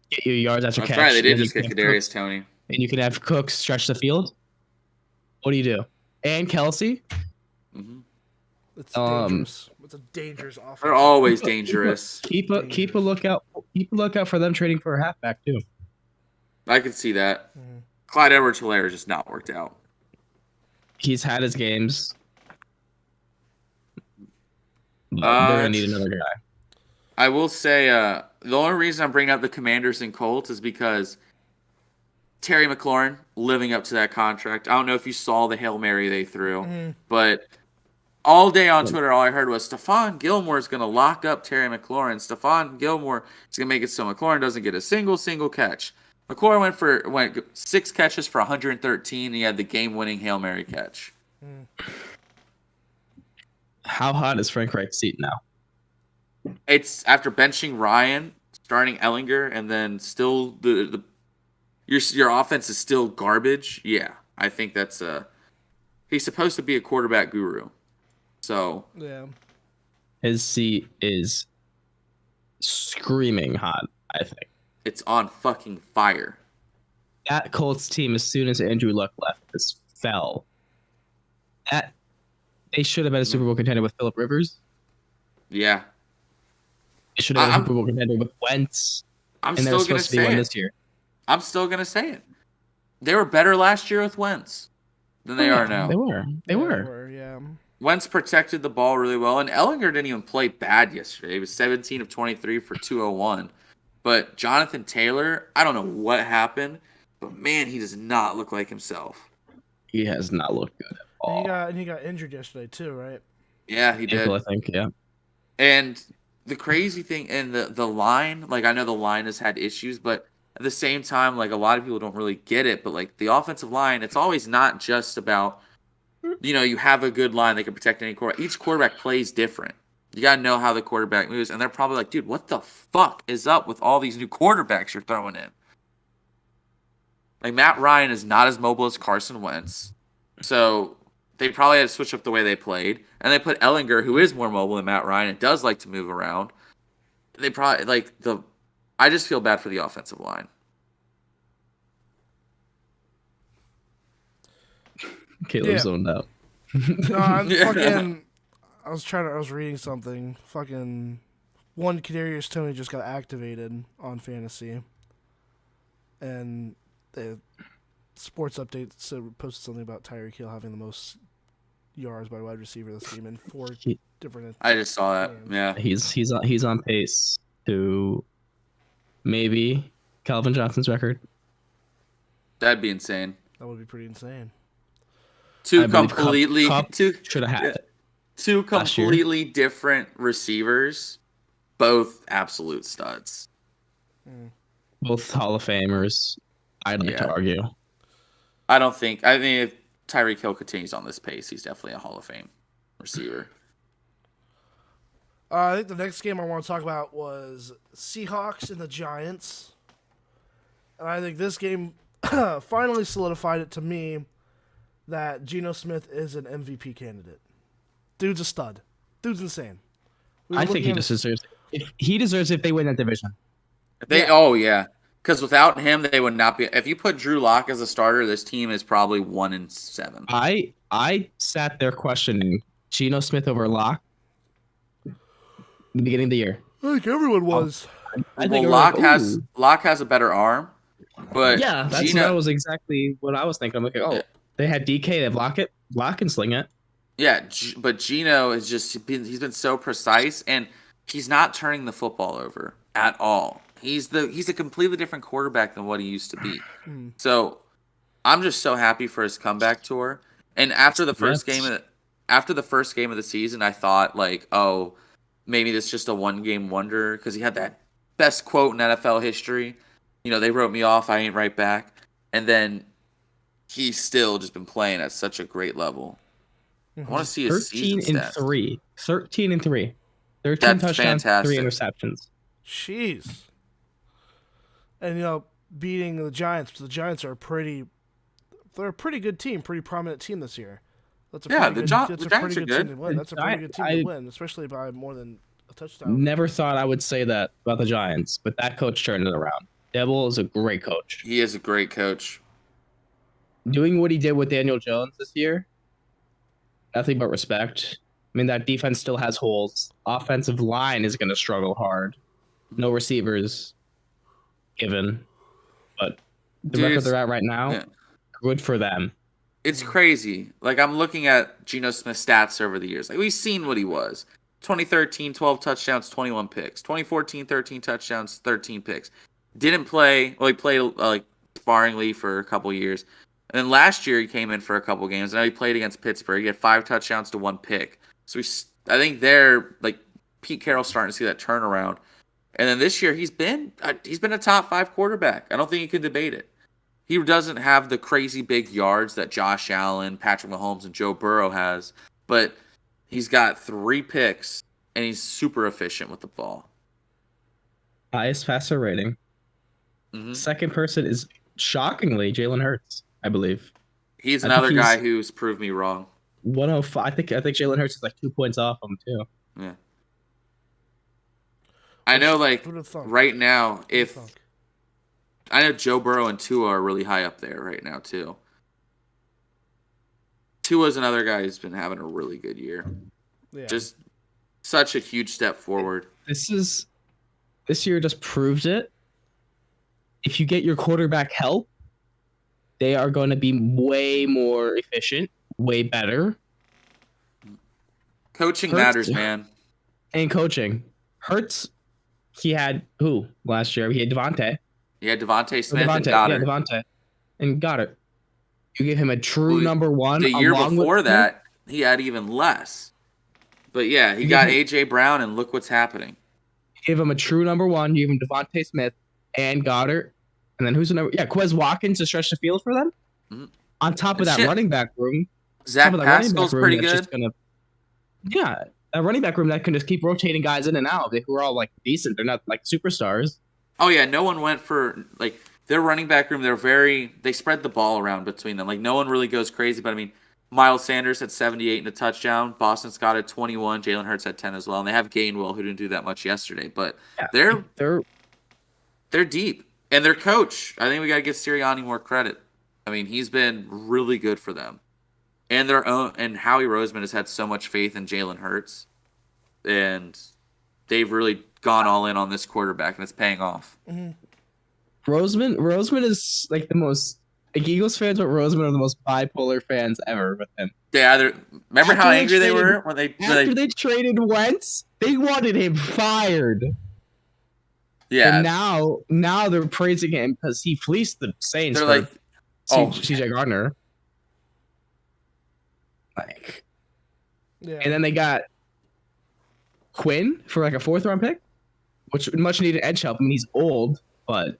get you yards after catch. That's right, they did just get Kadarius Toney. And you can have Cooks stretch the field. What do you do? And Kelsey. Mm-hmm. It's dangerous. It's a dangerous offense. They're always dangerous. Keep a lookout. Keep a lookout for them trading for a halfback too. I could see that. Mm-hmm. Clyde Edwards-Helaire just not worked out. He's had his games. They're gonna need another guy. I will say the only reason I'm bringing up the Commanders and Colts is because Terry McLaurin living up to that contract. I don't know if you saw the Hail Mary they threw, but all day on Twitter, all I heard was Stephon Gilmore is going to lock up Terry McLaurin. Stephon Gilmore is going to make it so McLaurin doesn't get a single catch. McLaurin went 6 catches for 113, and he had the game-winning Hail Mary catch. How hot is Frank Reich's seat now? It's after benching Ryan, starting Ellinger, and then still your offense is still garbage. Yeah, I think that's he's supposed to be a quarterback guru. So yeah, his seat is screaming hot. I think it's on fucking fire. That Colts team, as soon as Andrew Luck left, just fell. They should have been a Super Bowl contender with Phillip Rivers. Yeah, they should have been a Super Bowl contender with Wentz. I'm still gonna say it this year. I'm still gonna say it. They were better last year with Wentz than they are now. They were. They were. Yeah. Wentz protected the ball really well, and Ellinger didn't even play bad yesterday. He was 17 of 23 for 201. But Jonathan Taylor, I don't know what happened, but man, he does not look like himself. He has not looked good at all. And he got injured yesterday too, right? Yeah, he did. I think, yeah. And the crazy thing, and the line, like I know the line has had issues, but at the same time, like a lot of people don't really get it, but like the offensive line, it's always not just about, you have a good line that can protect any quarterback. Each quarterback plays different. You got to know how the quarterback moves, and they're probably like, dude, what the fuck is up with all these new quarterbacks you're throwing in? Like Matt Ryan is not as mobile as Carson Wentz, so they probably had to switch up the way they played, and they put Ellinger, who is more mobile than Matt Ryan and does like to move around. They probably I just feel bad for the offensive line. Caleb zoned out. No, I was reading something. Fucking one Kadarius Toney just got activated on fantasy, and the Sports Update posted something about Tyreek Hill having the most yards by wide receiver this game in 4 different. I just saw that. Yeah, he's on pace to maybe Calvin Johnson's record. That'd be insane. That would be pretty insane. Two completely different receivers, both absolute studs. Both Hall of Famers. I'd like to argue. I mean, if Tyreek Hill continues on this pace, he's definitely a Hall of Fame receiver. I think the next game I want to talk about was Seahawks and the Giants. And I think this game finally solidified it to me that Geno Smith is an MVP candidate. Dude's a stud. Dude's insane. I think he just deserves it. He deserves it if they win that division. Oh, yeah. Because without him, they would not be. If you put Drew Lock as a starter, this team is probably 1-7. I sat there questioning Geno Smith over Lock in the beginning of the year. I think everyone was. I Well, think Locke like, Locke has a better arm, but yeah, that was exactly what I was thinking. I'm like, oh, they had DK, they have Locke can sling it. Yeah, but Gino is he's been so precise, and he's not turning the football over at all. He's a completely different quarterback than what he used to be. So I'm just so happy for his comeback tour. And after the first game of the season, I thought like, oh, maybe this is just a 1-game wonder because he had that best quote in NFL history. They wrote me off. I ain't right back. And then he's still just been playing at such a great level. I want to see his season stats. 13 and 3. 13 That's touchdowns, fantastic. 3 interceptions. Jeez. And beating the Giants. The Giants are a pretty good team, pretty prominent team this year. That's a pretty good team to win. That's a pretty good team to win, especially by more than a touchdown. Never thought I would say that about the Giants, but that coach turned it around. Debo is a great coach. He is a great coach. Doing what he did with Daniel Jones this year, nothing but respect. I mean, that defense still has holes. Offensive line is going to struggle hard. No receivers given. But the record they're at right now, good for them. It's crazy. Like, I'm looking at Geno Smith's stats over the years. Like, we've seen what he was. 2013, 12 touchdowns, 21 picks. 2014, 13 touchdowns, 13 picks. Didn't play. Well, he played like sparingly for a couple years. And then last year he came in for a couple games. And now he played against Pittsburgh. He had 5 touchdowns to 1 pick. So I think they're like Pete Carroll's starting to see that turnaround. And then this year he's been a top 5 quarterback. I don't think you can debate it. He doesn't have the crazy big yards that Josh Allen, Patrick Mahomes, and Joe Burrow has, but he's got 3 picks and he's super efficient with the ball. Highest passer rating. Mm-hmm. Second person is shockingly Jalen Hurts, I believe. He's another guy who's proved me wrong. 105. I think Jalen Hurts is like 2 points off him too. Yeah. I know, like right now, I know Joe Burrow and Tua are really high up there right now too. Tua's another guy who's been having a really good year. Yeah. Just such a huge step forward. This year just proved it. If you get your quarterback help, they are going to be way more efficient, way better. Coaching matters, man. And coaching. Hurts, he had who last year? He had Devontae. He had Devontae Smith and Goddard. Yeah, Devontae. And Goddard. You give him a true number one. The year before that, he had even less. But yeah, he got A.J. Brown, and look what's happening. Give him a true number one. You give him Devontae Smith and Goddard. And then who's the number? Yeah, Quez Watkins to stretch the field for them. Mm-hmm. On top of that running back room. Zach Pascal's pretty good. Yeah, a running back room that can just keep rotating guys in and out who are all like decent. They're not like superstars. Oh yeah, no one went for like their running back room. They spread the ball around between them. Like no one really goes crazy. But I mean, Miles Sanders had 78 and a touchdown. Boston Scott had 21. Jalen Hurts had 10 as well. And they have Gainwell, who didn't do that much yesterday. But yeah, they're deep. And their coach, I think we got to give Sirianni more credit. I mean, he's been really good for them. And Howie Roseman has had so much faith in Jalen Hurts. And they've really gone all in on this quarterback, and it's paying off. Mm-hmm. Roseman is like the most like Eagles fans, but Roseman are the most bipolar fans ever with him. Yeah, remember how angry they were when they traded Wentz? They wanted him fired. Yeah. And now they're praising him because he fleeced the Saints. They're like, CJ Gardner. Like, yeah. And then they got Quinn for like a 4th round pick, which much needed edge help. I mean, he's old, but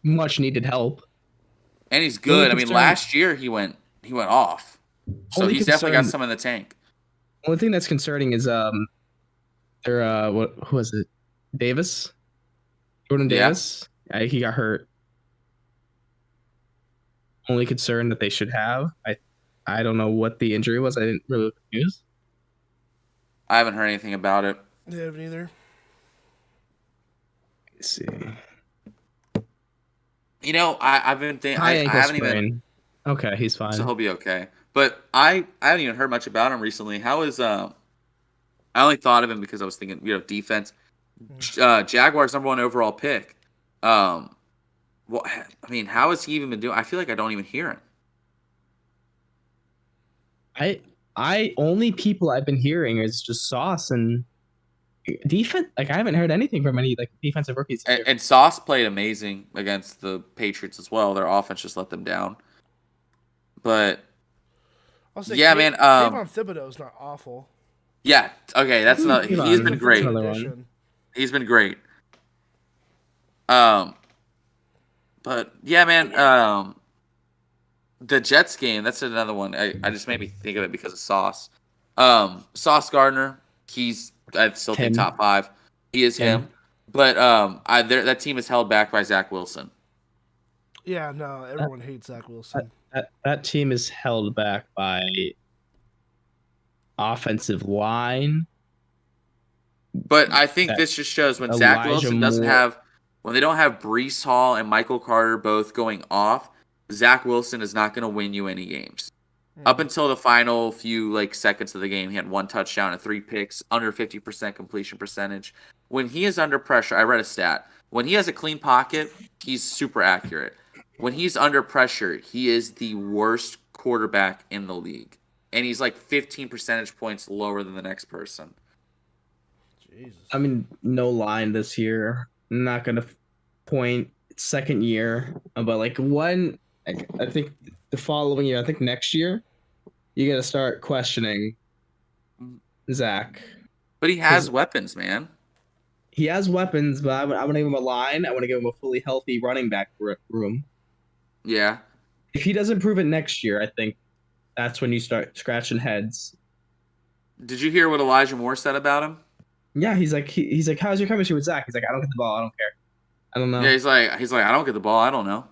much needed help. And he's good. I mean, last year he went off, so he's definitely got some in the tank. Only thing that's concerning is who was it? Jordan Davis. Yeah, he got hurt. Only concern that they should have. I don't know what the injury was. I didn't really look at the news. I haven't heard anything about it. I haven't either. Let's see. You know, I've been thinking. I haven't even. Okay, he's fine. So he'll be okay. But I haven't even heard much about him recently. How is I only thought of him because I was thinking, defense. Jaguars #1 overall pick. Well, I mean, how has he even been doing? I feel like I don't even hear him. I only people I've been hearing is just Sauce and defense. Like, I haven't heard anything from any like defensive rookies. And Sauce played amazing against the Patriots as well. Their offense just let them down. But yeah, man. Kayvon Thibodeau's not awful. Yeah. Okay, that's not. He's been great. He's been great. But yeah, man. The Jets game, that's another one. I just made me think of it because of Sauce. Sauce Gardner, I still think top 5. He is him. But that team is held back by Zach Wilson. Yeah, no, everyone hates Zach Wilson. That team is held back by offensive line. But I think this just shows when Zach Wilson doesn't have, when they don't have Breece Hall and Michael Carter both going off, Zach Wilson is not going to win you any games. Up until the final few seconds of the game, he had 1 touchdown and 3 picks, under 50% completion percentage. When he is under pressure, I read a stat. When he has a clean pocket, he's super accurate. When he's under pressure, he is the worst quarterback in the league. And he's 15 percentage points lower than the next person. Jesus. I mean, no line this year. I'm not going to point second year. But I think the following year, I think next year, you got to start questioning Zach. But he has weapons, man. He has weapons, but I want to give him a line. I want to give him a fully healthy running back room. Yeah. If he doesn't prove it next year, I think that's when you start scratching heads. Did you hear what Elijah Moore said about him? Yeah, he's like, how's your chemistry with Zach? He's like, I don't get the ball. I don't care. I don't know. Yeah, he's like, I don't get the ball. I don't know.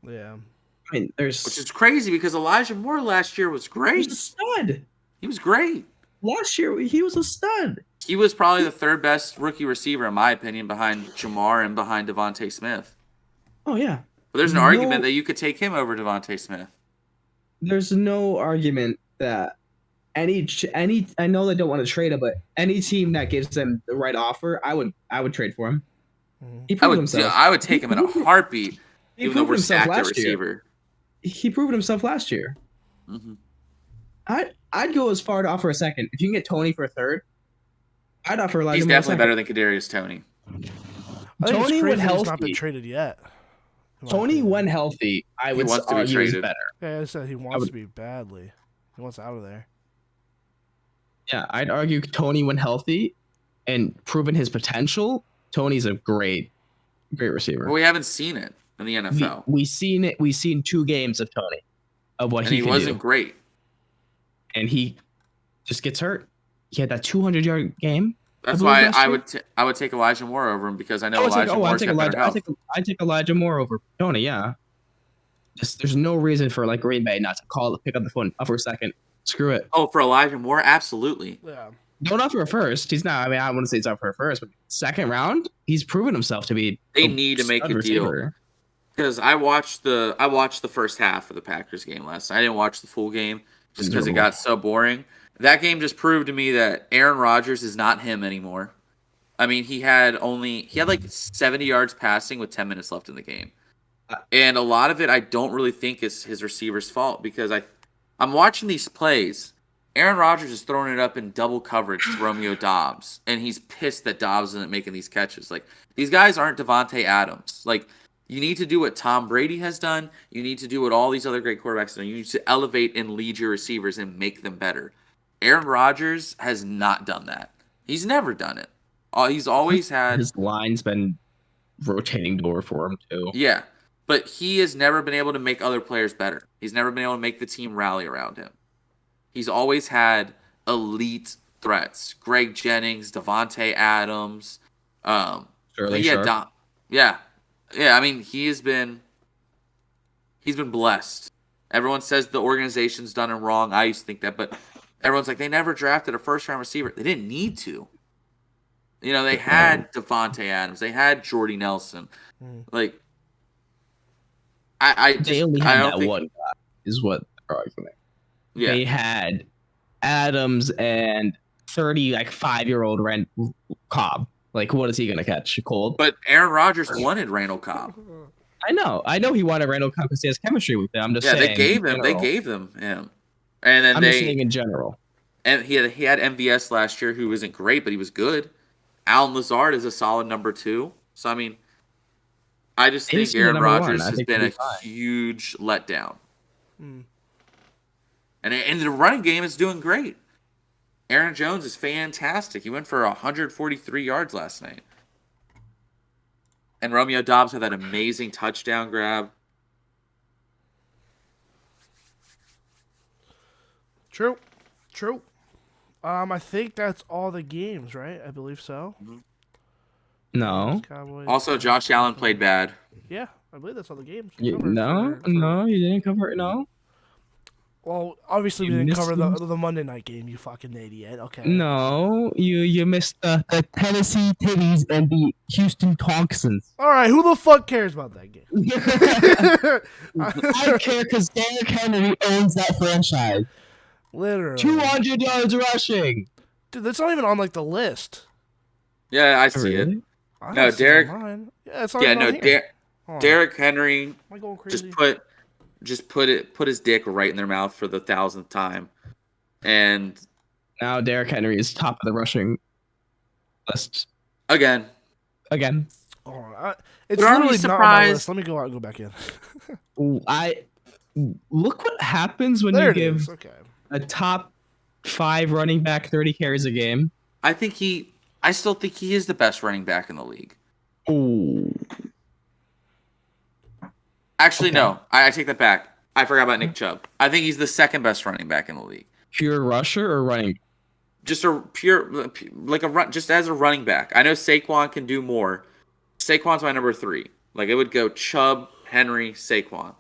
Yeah. I mean, which is crazy because Elijah Moore last year was great. He was a stud. He was great. Last year, he was a stud. He was probably the 3rd best rookie receiver, in my opinion, behind Jamar and behind Devontae Smith. Oh, yeah. But there's an argument that you could take him over Devontae Smith. There's no argument that I know they don't want to trade him, but any team that gives them the right offer, I would trade for him. He proved himself. I would take him in a heartbeat, even though we're stacked at receiver. He proved himself last year. Mm-hmm. I'd go as far to offer a second. If you can get Tony for a 3rd, I'd offer Elijah. He's definitely better than Kadarius Toney. Tony when healthy, he's not been traded yet. Tony when healthy, I would argue is better. Yeah, I said he wants to be badly. He wants out of there. Yeah, I'd argue Tony when healthy and proven his potential. Tony's a great receiver. Well, we haven't seen it in the NFL. We've seen it. We've seen 2 games of Tony, of what he wasn't great. And he just gets hurt. He had that 200-yard game. That's why I would take Elijah Moore over him because I know Elijah Moore's got better health. I take Elijah Moore over Tony. Yeah. Just there's no reason for Green Bay not to pick up the phone for a second. Screw it. Oh, for Elijah Moore, absolutely. Yeah. Don't offer a first. He's not. I mean, I wouldn't say he's up for a first, but 2nd round, he's proven himself to be. They need to make a deal. Because I watched the first half of the Packers game last night. I didn't watch the full game just because it got so boring. That game just proved to me that Aaron Rodgers is not him anymore. I mean, he had 70 yards passing with 10 minutes left in the game. And a lot of it I don't really think is his receiver's fault because I'm watching these plays. Aaron Rodgers is throwing it up in double coverage to Romeo Doubs, and he's pissed that Doubs isn't making these catches. These guys aren't Devontae Adams. You need to do what Tom Brady has done. You need to do what all these other great quarterbacks have done. You need to elevate and lead your receivers and make them better. Aaron Rodgers has not done that. He's never done it. He's always had... His line's been rotating door for him, too. Yeah, but he has never been able to make other players better. He's never been able to make the team rally around him. He's always had elite threats. Greg Jennings, Devontae Adams. Yeah. I mean, he's been blessed. Everyone says the organization's done him wrong. I used to think that, but everyone's like, they never drafted a first-round receiver. They didn't need to. They had Devontae Adams. They had Jordy Nelson. They only had that one guy, is what they're arguing. Yeah. They had Adams and 5-year-old Cobb. Like, what is he gonna catch? Cold? But Aaron Rodgers wanted Randall Cobb. I know he wanted Randall Cobb because he has chemistry with him. I'm just saying. They gave him him. And then I'm just saying in general. And he had MVS last year, who isn't great, but he was good. Alan Lazard is a solid number 2. So I mean, I just think Aaron Rodgers has been a huge letdown. And the running game is doing great. Aaron Jones is fantastic. He went for 143 yards last night. And Romeo Doubs had that amazing touchdown grab. True. I think that's all the games, right? I believe so. No. Cowboys, Also, Josh Allen played bad. Yeah, I believe that's all the games. No, you didn't cover it. No. Well, obviously we didn't cover the Monday night game. You fucking idiot. Okay. No, you missed the Tennessee Titties and the Houston Toxins. All right, who the fuck cares about that game? I care because Derrick Henry owns that franchise. Literally. 200 yards rushing. Dude, that's not even on like the list. Yeah, I see it. No, Derrick. Yeah, it's not on here. Derrick Henry Am I going crazy? just put his dick right in their mouth for the 1,000th time, and now Derrick Henry is top of the rushing list again. Oh, it's literally not on my list. Let me go out and go back in. Look what happens when you give a top 5 running back 30 carries a game. I still think he is the best running back in the league. Ooh. Actually, no. I take that back. I forgot about Nick Chubb. I think he's the second best running back in the league. Pure rusher or running? Just just as a running back. I know Saquon can do more. Saquon's my number 3. Like, it would go Chubb, Henry, Saquon.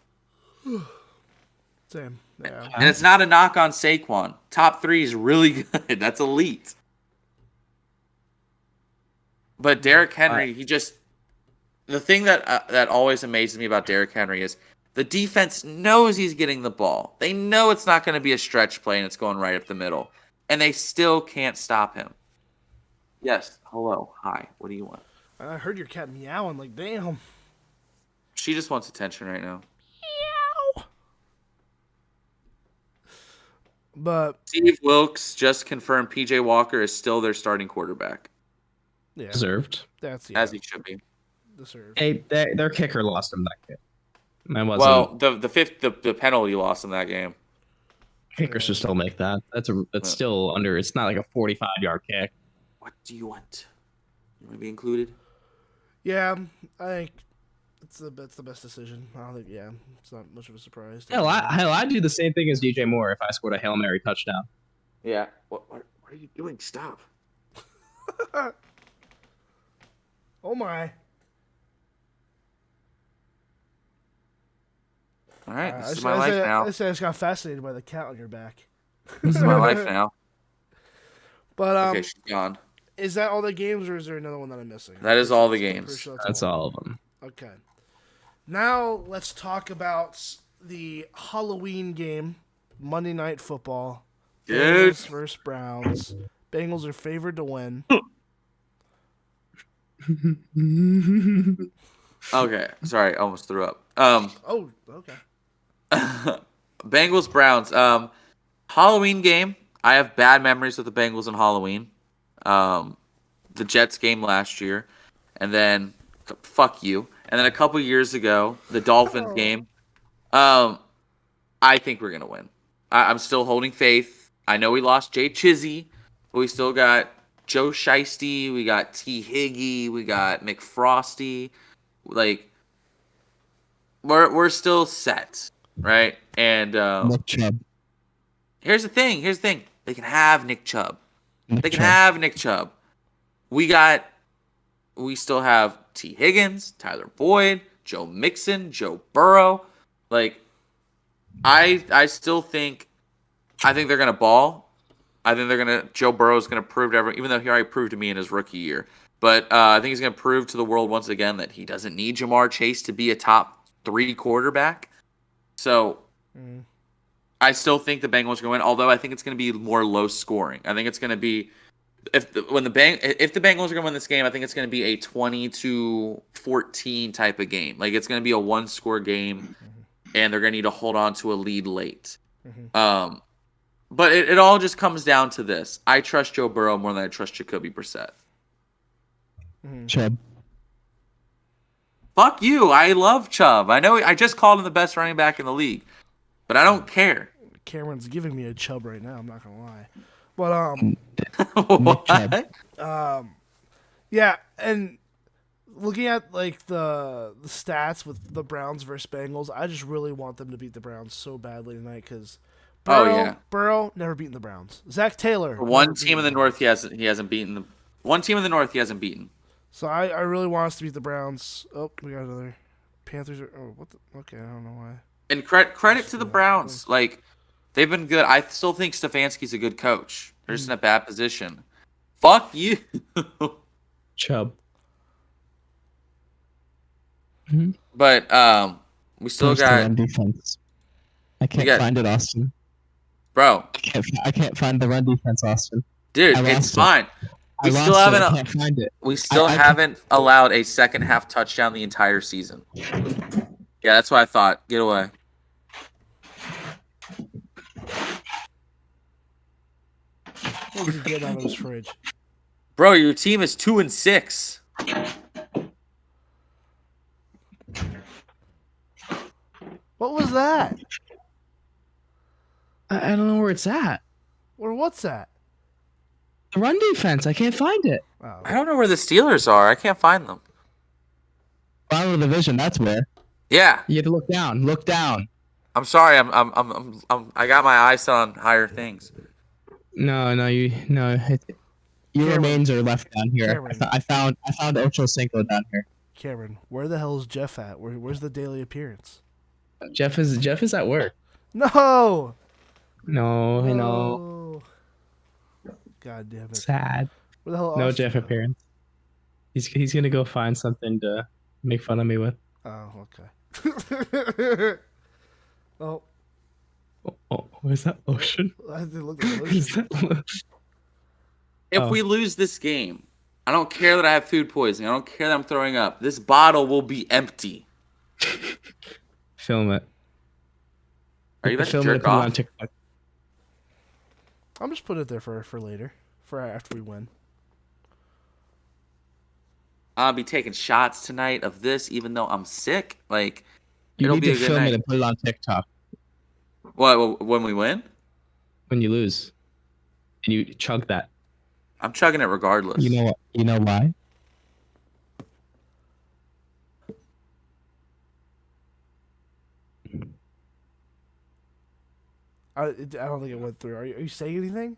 Same. Yeah. And it's not a knock on Saquon. Top 3 is really good. That's elite. But Derrick Henry, the thing that always amazes me about Derrick Henry is the defense knows he's getting the ball. They know it's not going to be a stretch play and it's going right up the middle. And they still can't stop him. Yes. Hello. Hi. What do you want? I heard your cat meowing like, damn. She just wants attention right now. Meow. But Steve Wilkes just confirmed PJ Walker is still their starting quarterback. Yeah. Deserved. As he should be. Deserved. Hey, their kicker lost him that game. The penalty lost him that game. Kickers should still make that. That's still under. It's not like a 45-yard kick. What do you want? You want to be included? Yeah, I think that's the best decision. I don't think. Yeah, it's not much of a surprise. Hell, I'd do the same thing as DJ Moore if I scored a Hail Mary touchdown. Yeah. What are you doing? Stop. Oh my. All right, this is my life now. I just got fascinated by the cat on your back. This is my life now. But okay, she's gone. Is that all the games, or is there another one that I'm missing? That is all the games. Sure that's all of them. Okay. Now let's talk about the Halloween game, Monday Night Football. Dude. Bengals versus Browns. Bengals are favored to win. Okay, sorry, I almost threw up. Oh, okay. Bengals Browns. Halloween game. I have bad memories of the Bengals on Halloween. The Jets game last year, and then fuck you. And then a couple years ago, the Dolphins game. I think we're gonna win. I'm still holding faith. I know we lost Jay Chizzy, but we still got Joe Shiesty. We got T. Higgy. We got McFrosty. Like, we're still set, right? And Nick Chubb. Here's the thing. They can have Nick Chubb. Have Nick Chubb. We still have T. Higgins, Tyler Boyd, Joe Mixon, Joe Burrow. Like, I still think, I think they're gonna ball. I think Joe Burrow's gonna prove to everyone, even though he already proved to me in his rookie year. But I think he's gonna prove to the world once again that he doesn't need Jamar Chase to be a top 3 quarterback. So I still think the Bengals are going to win, although I think it's going to be more low scoring. I think it's going to be if the Bengals are going to win this game, I think it's going to be a 20-14 type of game. Like it's going to be a 1-score game, and they're going to need to hold on to a lead late. Mm-hmm. But it all just comes down to this: I trust Joe Burrow more than I trust Jacoby Brissett. Chubb. Fuck you! I love Chubb. I know I just called him the best running back in the league, but I don't care. Cameron's giving me a Chubb right now. I'm not gonna lie, but yeah, and looking at like the stats with the Browns versus Bengals, I just really want them to beat the Browns so badly tonight because Burrow never beaten the Browns. Zach Taylor, one team in the North he hasn't beaten. One team in the North he hasn't beaten. So I really want us to beat the Browns. Oh, we got another Panthers. Okay, I don't know why. And credit to the Browns. Like, they've been good. I still think Stefanski's a good coach. They're just in a bad position. Fuck you. Chubb. But we still got defense. I can't find it, Austin. Bro. I can't find the run defense, Austin. Dude, it's fine. We still can't find it. We still haven't allowed a second half touchdown the entire season. Yeah, that's what I thought. Get away. What was he getting out of his fridge? Bro, your team is 2-6. What was that? I don't know where it's at. Or what's that? The run defense. I can't find it. Oh. I don't know where the Steelers are. I can't find them. Bottom of the division. That's where. Yeah. You have to look down. Look down. I'm sorry. I got my eyes on higher things. No. Your remains are left down here. I found Ocho Cinco down here. Cameron, where the hell is Jeff at? Where's the daily appearance? Jeff is at work. No. No, I know. God damn it. Sad. Where the hell? No Jeff appearance. He's gonna go find something to make fun of me with. Oh, okay. Oh, is that Ocean? I had to look at Ocean. If we lose this game, I don't care that I have food poisoning. I don't care that I'm throwing up. This bottle will be empty. Film it. Are you about to jerk off? On TikTok. I'm just putting it there for later, for after we win. I'll be taking shots tonight of this, even though I'm sick. Like, it'll be a good night. You need to film it and put it on TikTok. What? When we win? When you lose, and you chug that. I'm chugging it regardless. You know what? You know why? I don't think it went through. Are you saying anything?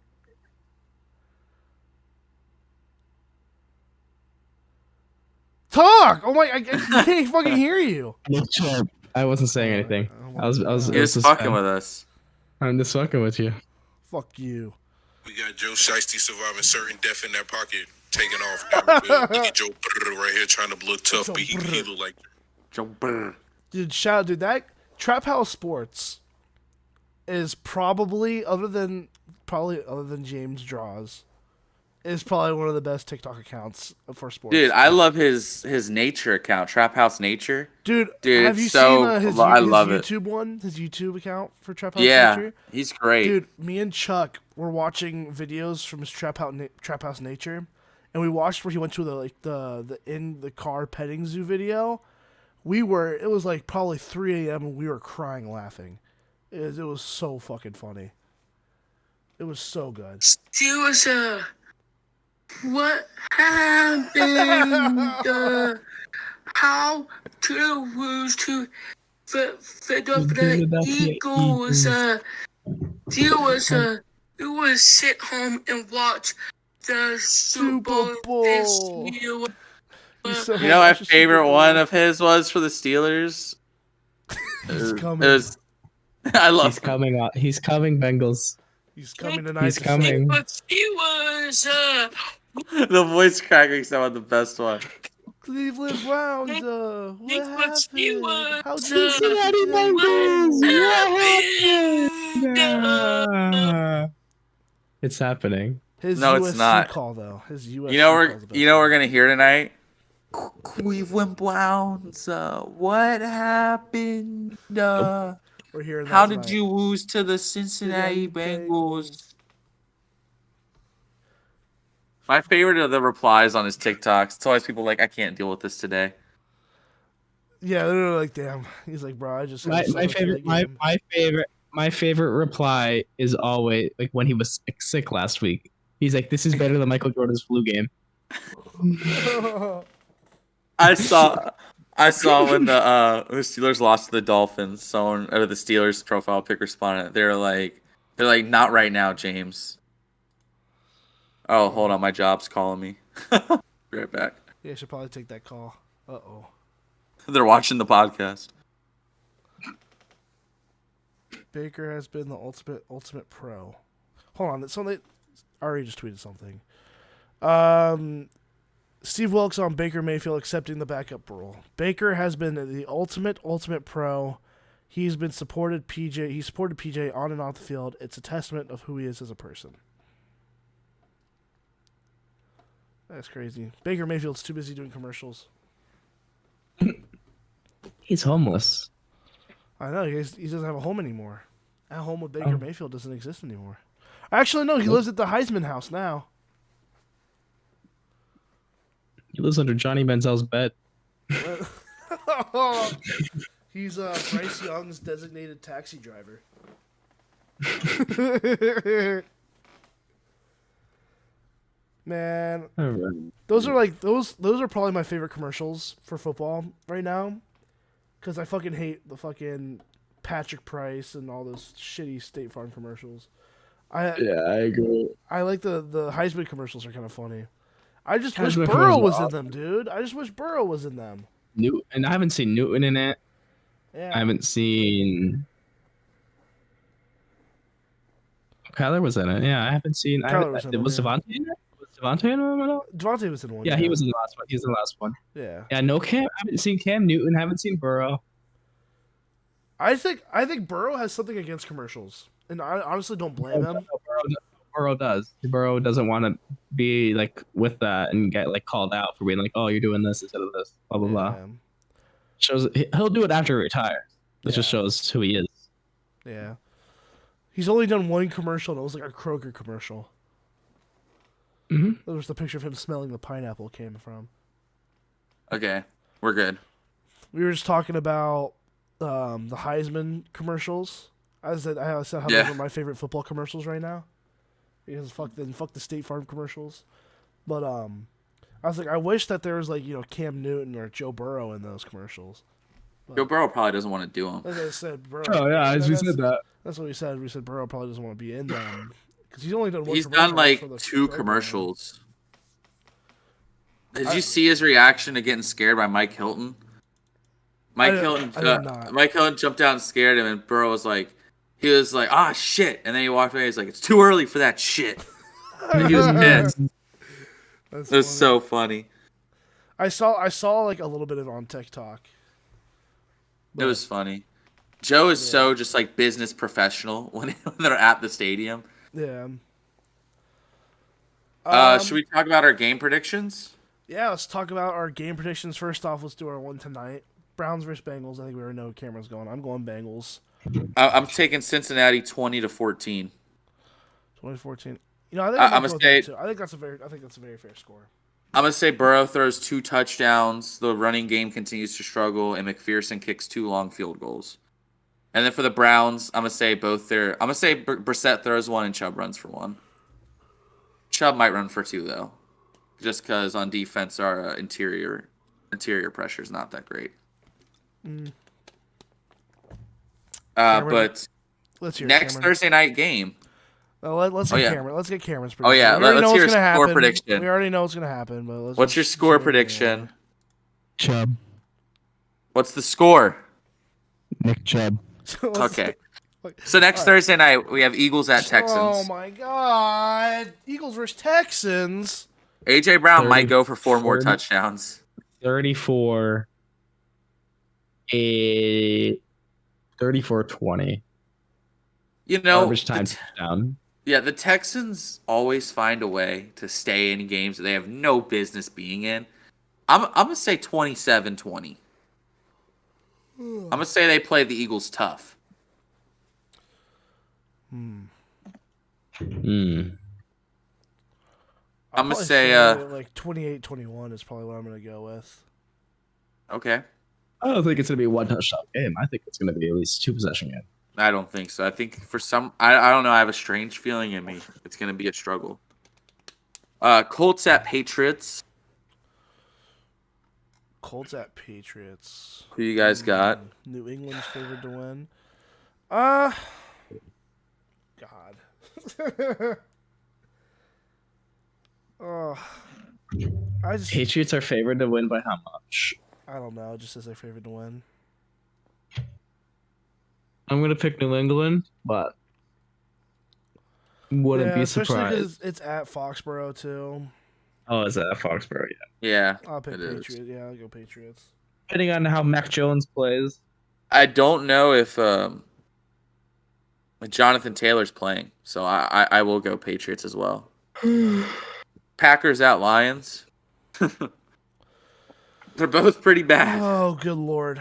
Talk! Oh my! I can't fucking hear you. I wasn't saying anything. I was You're just fucking with us. I'm just fucking with you. Fuck you. We got Joe Shiesty surviving certain death in that pocket, taking off. Look at Joe right here trying to look tough, but he look like Joe Burr. Dude, that Trap House Sports is probably other than James Draws, is probably one of the best TikTok accounts for sports. Dude, I love his nature account, Trap House Nature. Dude, have you seen his YouTube one? His YouTube account for Trap House Nature? Yeah, he's great. Dude, me and Chuck were watching videos from his Trap House Nature, and we watched where he went to the in the car petting zoo video. It was like probably 3 a.m. and we were crying laughing. It was so fucking funny. It was so good. What happened? How to lose to the Eagles? You will sit home and watch the Super Bowl this year. You know, my favorite one of his was for the Steelers. He's coming. I love. He's coming. He's coming, Bengals. He's coming tonight. He's coming. But he was. The voice cracking sound the best one. Cleveland Browns. What happened? How Cincinnati Bengals. What happened? It's happening. His No, USC it's not. call though. His USC. You know call's the best we're gonna hear tonight. Cleveland Browns. What happened? We're hearing that How did tonight. you lose to the Cincinnati Bengals? My favorite are the replies on his TikToks. It's always people like, I can't deal with this today. Yeah, they're like, damn. He's like, bro, I just my favorite reply is always like when he was sick last week. He's like, "This is better than Michael Jordan's flu game." I saw when the Steelers lost to the Dolphins. Someone or the Steelers profile pic responded. They're like, not right now, James. Oh, hold on, my job's calling me. Be right back. Yeah, I should probably take that call. Uh-oh. They're watching the podcast. Baker has been the ultimate pro. Hold on, I already just tweeted something. Steve Wilkes on Baker Mayfield accepting the backup role. Baker has been the ultimate pro. He's been supported PJ. He supported PJ on and off the field. It's a testament of who he is as a person. That's crazy. Baker Mayfield's too busy doing commercials. He's homeless. I know, he doesn't have a home anymore. At home with Baker Mayfield doesn't exist anymore. Actually, no, he lives at the Heisman house now. He lives under Johnny Manziel's bed. He's Bryce Young's designated taxi driver. Man, those are probably my favorite commercials for football right now. Because I fucking hate the fucking Patrick Price and all those shitty State Farm commercials. I agree. I like the Heisman commercials are kind of funny. I just wish Burrow was in them, dude. I just wish Burrow was in them. And I haven't seen Newton in it. Yeah. I haven't seen. Kyler was in it. Yeah, I haven't seen. Was Devontae in it? Was Devontae in it at all? Devontae was in one. Yeah, he was in the last one. He was in the last one. Yeah. Yeah, no Cam. I haven't seen Cam Newton. Haven't seen Burrow. I think Burrow has something against commercials, and I honestly don't blame him. Burrow does. Burrow doesn't want to be like with that and get like called out for being like, "Oh, you're doing this instead of this." Blah blah blah. Shows he'll do it after he retires. This just shows who he is. Yeah. He's only done one commercial, and it was like a Kroger commercial. Mm-hmm. That was the picture of him smelling the pineapple came from. Okay, we're good. We were just talking about the Heisman commercials. I said how those are my favorite football commercials right now. Because fuck the State Farm commercials. But I was like, I wish that there was like, Cam Newton or Joe Burrow in those commercials. But Joe Burrow probably doesn't want to do them. Like I said, Burrow. Oh yeah, we said that. That's what we said. We said Burrow probably doesn't want to be in them because he's only done one. He's done like 2 commercials. Did you see his reaction to getting scared by Mike Hilton? Mike Hilton jumped out and scared him, and Burrow was like, ah, shit. And then he walked away. He's like, it's too early for that shit. And he was pissed. It was so funny. I saw like a little bit of it on TikTok. It was funny. Joe is so just like business professional when they're at the stadium. Yeah. Should we talk about our game predictions? Yeah, let's talk about our game predictions. First off, let's do our one tonight. Browns versus Bengals. I think we already know Cameron's going. I'm going Bengals. I'm taking Cincinnati 20-14. 2014. I think I think that's a very fair score. I'm gonna say Burrow throws 2 touchdowns. The running game continues to struggle, and McPherson kicks 2 long field goals. And then for the Browns, I'm gonna say Brissett throws 1 and Chubb runs for 1. Chubb might run for 2 though, just because on defense our interior pressure is not that great. But let's hear next Cameron. Thursday night game. Let's get Cameron. Let's get Cameron's prediction. Oh yeah, let's hear a score prediction. We already know what's gonna happen, but what's your score prediction? Chubb. What's the score? Nick Chubb. Okay. So next Thursday night we have Eagles at Texans. Oh my God! Eagles versus Texans. AJ Brown might go for 4 more touchdowns. 34. 34-20. You know, Garbage time touchdown. Yeah, the Texans always find a way to stay in games that they have no business being in. I'm going to say 27-20. I'm going to say they play the Eagles tough. Hmm. I'm going to say like 28-21 is probably what I'm going to go with. Okay. I don't think it's going to be a one touchdown game. I think it's going to be at least 2 possession game. I don't think so. I think for some, I don't know. I have a strange feeling in me. It's going to be a struggle. Colts at Patriots. Colts at Patriots. Who you guys got? New England's favored to win. God. Patriots are favored to win by how much? I don't know. It just says they're favored to win. I'm going to pick New England, but wouldn't be surprised. Especially because it's at Foxborough, too. Oh, is that Foxborough? Yeah. I'll pick Patriots. Yeah, I'll go Patriots. Depending on how Mac Jones plays. I don't know if Jonathan Taylor's playing, so I will go Patriots as well. Packers at Lions. They're both pretty bad. Oh, good Lord.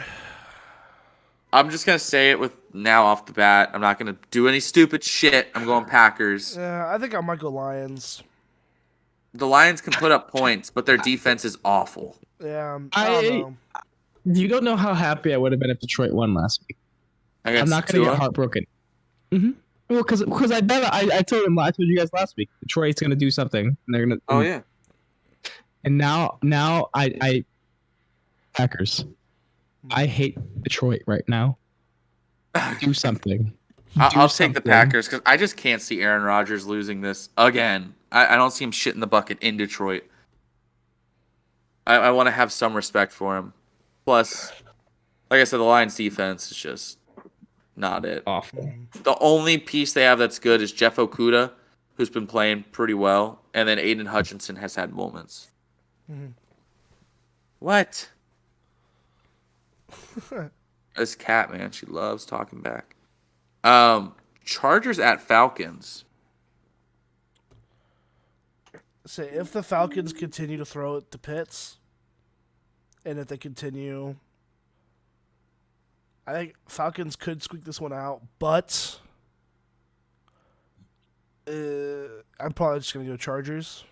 I'm just going to say it with now off the bat. I'm not going to do any stupid shit. I'm going Packers. Yeah, I think I might go Lions. The Lions can put up points, but their defense is awful. Yeah, I don't know. You don't know how happy I would have been if Detroit won last week. I'm not going to get heartbroken. Mm-hmm. Well, because I told you guys last week, Detroit's going to do something. And they're going to. Oh, yeah. And now I Packers. I hate Detroit right now. Do something. I'll take the Packers because I just can't see Aaron Rodgers losing this again. I don't see him shit in the bucket in Detroit. I want to have some respect for him. Plus, like I said, the Lions defense is just not it. Awful. The only piece they have that's good is Jeff Okudah, who's been playing pretty well, and then Aiden Hutchinson has had moments. Mm-hmm. What? This cat, man, she loves talking back. Chargers at Falcons. Say if the Falcons continue to throw it to Pitts, and if they continue, I think Falcons could squeak this one out, but I'm probably just gonna go Chargers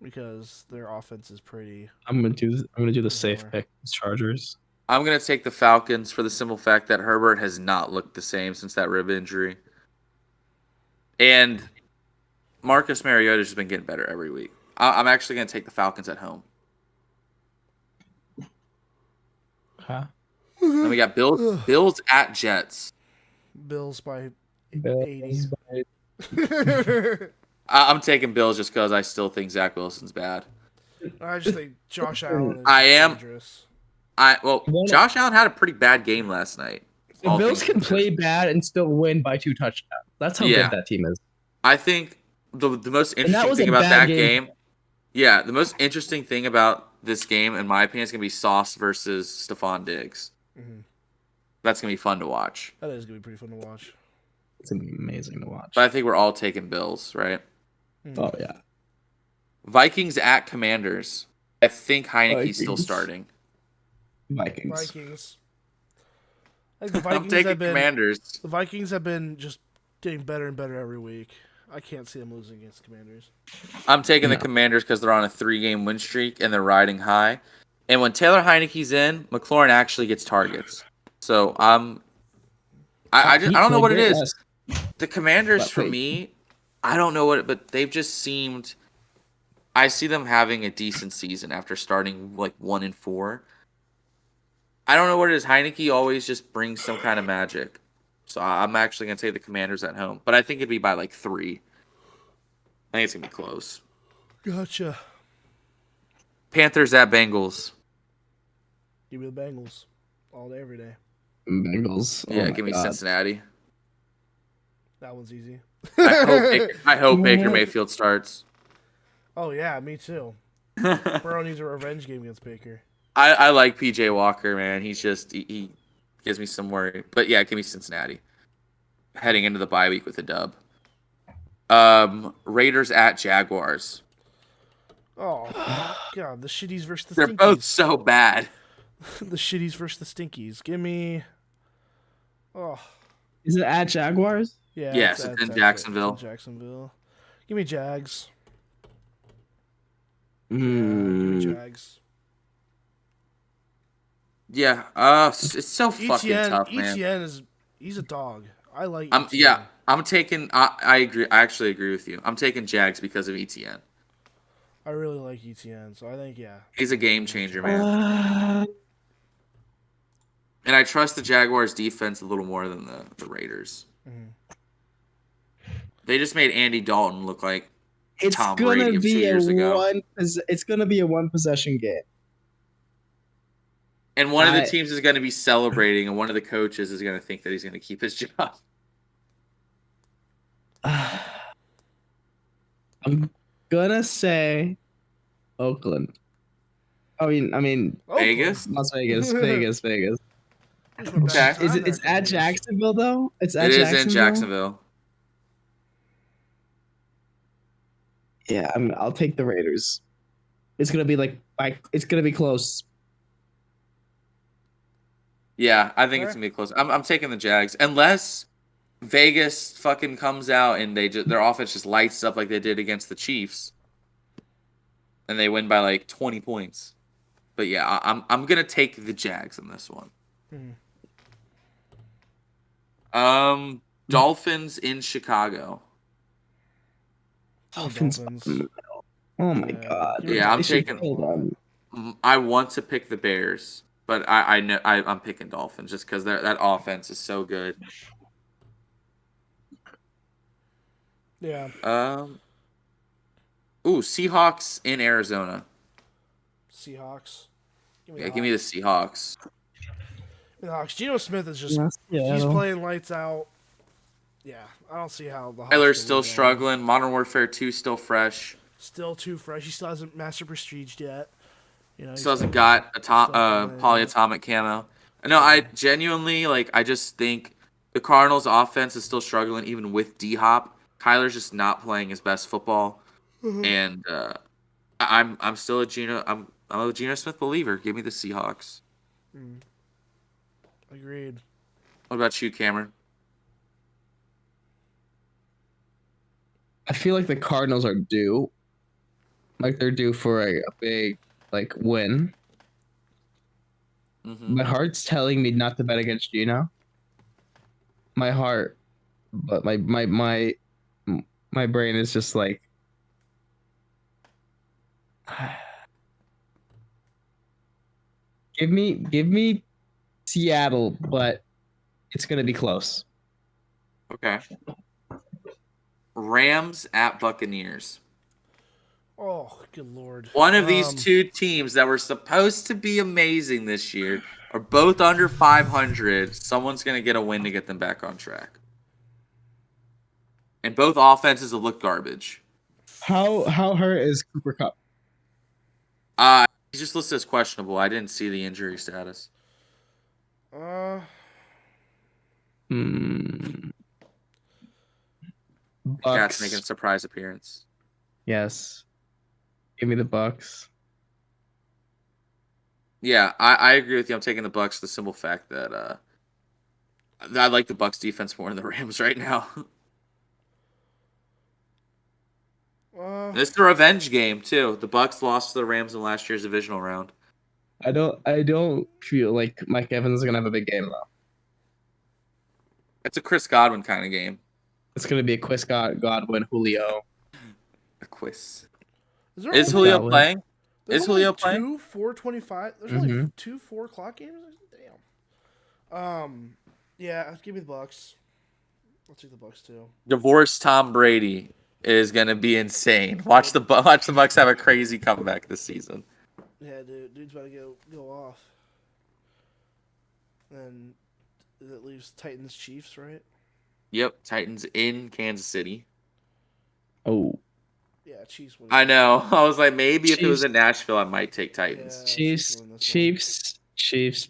because their offense is pretty. I'm gonna do the safe pick, Chargers. I'm gonna take the Falcons for the simple fact that Herbert has not looked the same since that rib injury, and Marcus Mariota's just been getting better every week. I'm actually gonna take the Falcons at home. Huh? Then we got Bills at Jets. Bills by 80. I'm taking Bills just because I still think Zach Wilson's bad. I just think Josh Allen is dangerous. Josh Allen had a pretty bad game last night. The Bills can play bad and still win by 2 touchdowns. That's how good that team is. I think the most interesting thing about that game, the most interesting thing about this game, in my opinion, is going to be Sauce versus Stephon Diggs. Mm-hmm. That's going to be fun to watch. That is going to be pretty fun to watch. It's going to be amazing to watch. But I think we're all taking Bills, right? Mm-hmm. Oh, yeah. Vikings at Commanders. I think Heineke's still starting. Vikings. I think the Vikings I'm taking Commanders. The Vikings have been just getting better and better every week. I can't see them losing against the Commanders. I'm taking the Commanders because they're on a 3-game win streak and they're riding high. And when Taylor Heineke's in, McLaurin actually gets targets. So I don't know what it is. The Commanders, for me, I don't know what, but they've just seemed. I see them having a decent season after starting like 1-4. I don't know what it is. Heineke always just brings some kind of magic. So I'm actually going to take the Commanders at home. But I think it'd be by like 3. I think it's going to be close. Gotcha. Panthers at Bengals. Give me the Bengals. All day, every day. Bengals. Yeah, give me Cincinnati. That one's easy. I hope Baker Mayfield starts. Oh, yeah, me too. Burrow needs a revenge game against Baker. I like PJ Walker, man. He's just he gives me some worry. But yeah, give me Cincinnati. heading into the bye week with a dub. Raiders at Jaguars. Oh God, the shitties versus the They're stinkies. both so bad. The shitties versus the stinkies. Give me. Oh. Is it at Jaguars? Yeah. Yes, it's in Jacksonville. It's in Jacksonville. Give me Jags. Mm. Yeah, give me Jags. Yeah. It's so fucking tough, man. He's a dog. I like. I'm ETN. I'm taking. I agree. I actually agree with you. I'm taking Jags because of ETN. I really like ETN, so I think He's a game changer, man. And I trust the Jaguars defense a little more than the Raiders. Mm-hmm. They just made Andy Dalton look like It's Tom gonna Brady of 2 be years ago. It's gonna be a one possession game. And one of the teams is going to be celebrating, and one of the coaches is going to think that he's going to keep his job. I'm gonna say Oakland. I mean Vegas? Las Vegas, Vegas. Okay. It's at Jacksonville though? It's at It is Jacksonville? in Jacksonville. Yeah, I'll take the Raiders. It's gonna be it's gonna be close. Yeah, I think it's going to be close. I'm taking the Jags. Unless Vegas fucking comes out and their offense just lights up like they did against the Chiefs. And they win by like 20 points. But yeah, I'm going to take the Jags in this one. Dolphins in Chicago. Dolphins. Oh my god. Yeah, I'm taking. I want to pick the Bears, but I know I'm picking Dolphins just because that offense is so good. Yeah. Seahawks in Arizona. Seahawks. Give me the Seahawks. The Hawks. Geno Smith is just he's playing lights out. Yeah, I don't see how the Hawks Tyler's still struggling. Modern Warfare 2 still fresh. Still too fresh. He still hasn't master prestiged yet. You know, Still hasn't got a polyatomic camo. No, I genuinely I just think the Cardinals' offense is still struggling even with D-Hop. Kyler's just not playing his best football, and I'm still a Geno Smith believer. Give me the Seahawks. Agreed. What about you, Cameron? I feel like the Cardinals are due. Like they're due for a big win. My heart's telling me not to bet against Geno. My heart, but my brain is just like, give me Seattle, but it's gonna be close. Okay. Rams at Buccaneers. Oh, good lord. One of these two teams that were supposed to be amazing this year are both under 500. Someone's going to get a win to get them back on track. And both offenses will look garbage. How hurt is Cooper Kupp? He's just listed as questionable. I didn't see the injury status. Bucks making a surprise appearance. Yes. Give me the Bucks. Yeah, I agree with you. I'm taking the Bucks for the simple fact that I like the Bucks defense more than the Rams right now. This is a revenge game too. The Bucks lost to the Rams in last year's divisional round. I don't feel like Mike Evans is gonna have a big game though. It's a Chris Godwin kind of game. It's gonna be a Chris Godwin, Julio. A quiz. Is Julio playing? Is Julio playing? 4:25. There's only 2 4 o'clock games. Damn. Yeah, give me the Bucks. I'll take the Bucks too. Divorced Tom Brady is gonna be insane. Watch the Bucks have a crazy comeback this season. Yeah, dude's about to go off. And that leaves Titans Chiefs, right? Yep, Titans in Kansas City. Oh. Yeah, Chiefs win. I know. I was like, maybe if it was in Nashville, I might take Titans. Yeah, Chiefs,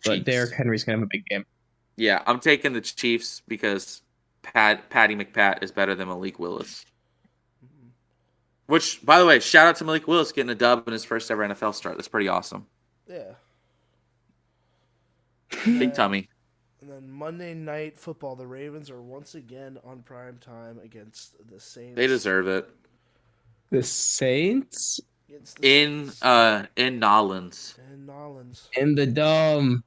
but Derrick Henry's gonna have a big game. Yeah, I'm taking the Chiefs because Patty McPat is better than Malik Willis. Which, by the way, shout out to Malik Willis getting a dub in his first ever NFL start. That's pretty awesome. Yeah. Big tummy. And then Monday Night Football, the Ravens are once again on prime time against the Saints. They deserve it. The Saints In Nolans. In Nolans. in the dome.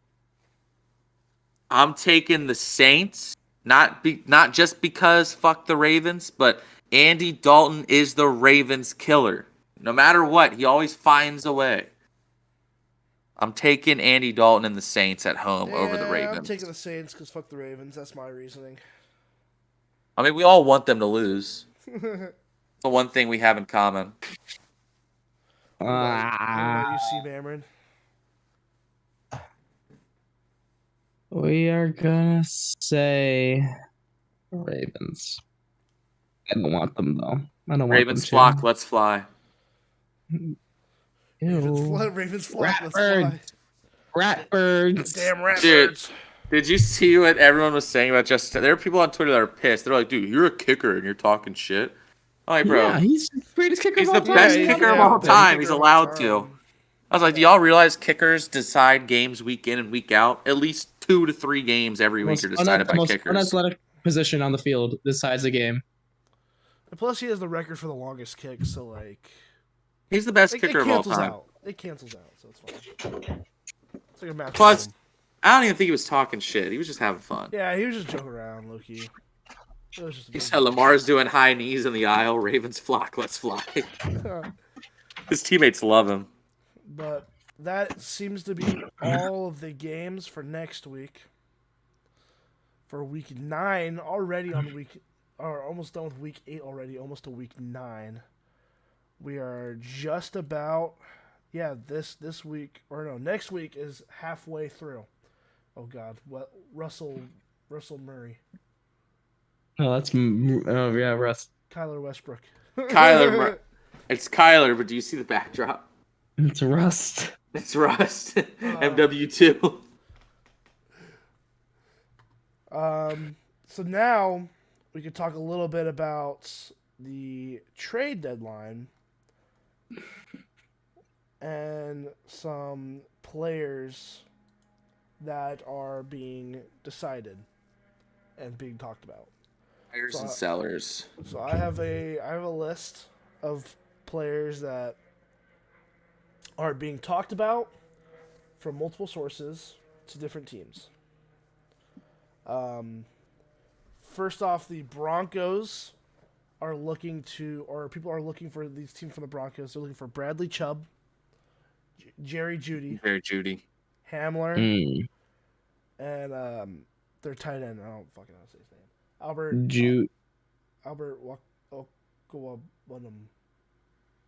I'm taking the Saints, not just because fuck the Ravens, but Andy Dalton is the Ravens killer. No matter what, he always finds a way. I'm taking Andy Dalton and the Saints at home over the Ravens. I'm taking the Saints because fuck the Ravens. That's my reasoning. I mean, we all want them to lose. The one thing we have in common. What about you, C. Cameron? We are gonna say Ravens. I don't want them though. I don't want Ravens them flock, let's fly. Ravens fly. Let's Ratbirds. fly. Ratbirds. Damn Dude, Ratbirds. did you see what everyone was saying about Justin? There are people on Twitter that are pissed. They're like, dude, you're a kicker and you're talking shit. I'm like, bro, Yeah, he's the greatest kicker he's of the all time. best Yeah, kicker of yeah, all best time. kicker He's of all allowed time. to. I was like, do y'all realize kickers decide games week in and week out? At least 2 to 3 games every week are decided by Most kickers. unathletic position on the field decides the game. And plus, he has the record for the longest kick, so like He's the best it kicker of all cancels time. out. It cancels out, so it's fine. It's like a match. Plus, game. I don't even think he was talking shit. He was just having fun. Yeah, he was just joking around, Loki. It was just. He said Lamar's doing high knees in the aisle. Ravens flock, let's fly. His teammates love him. But that seems to be all of the games for next week. For week 9, already on week, or almost done with week 8 already, almost to week 9. We are just about, this week, or no, next week is halfway through. Oh God, what Russell Murray, Oh, that's Russ. Kyler Westbrook, Kyler, it's Kyler, but do you see the backdrop? It's Rust. It's Rust. MW2. So now we could talk a little bit about the trade deadline and some players that are being decided and being talked about. Buyers and sellers. So I have a list of players that are being talked about from multiple sources to different teams. First off, the Broncos are looking to, or people are looking for these teams from the Broncos. They're looking for Bradley Chubb, Jerry Jeudy, Hamler, and their tight end. I don't fucking know how to say his name. Albert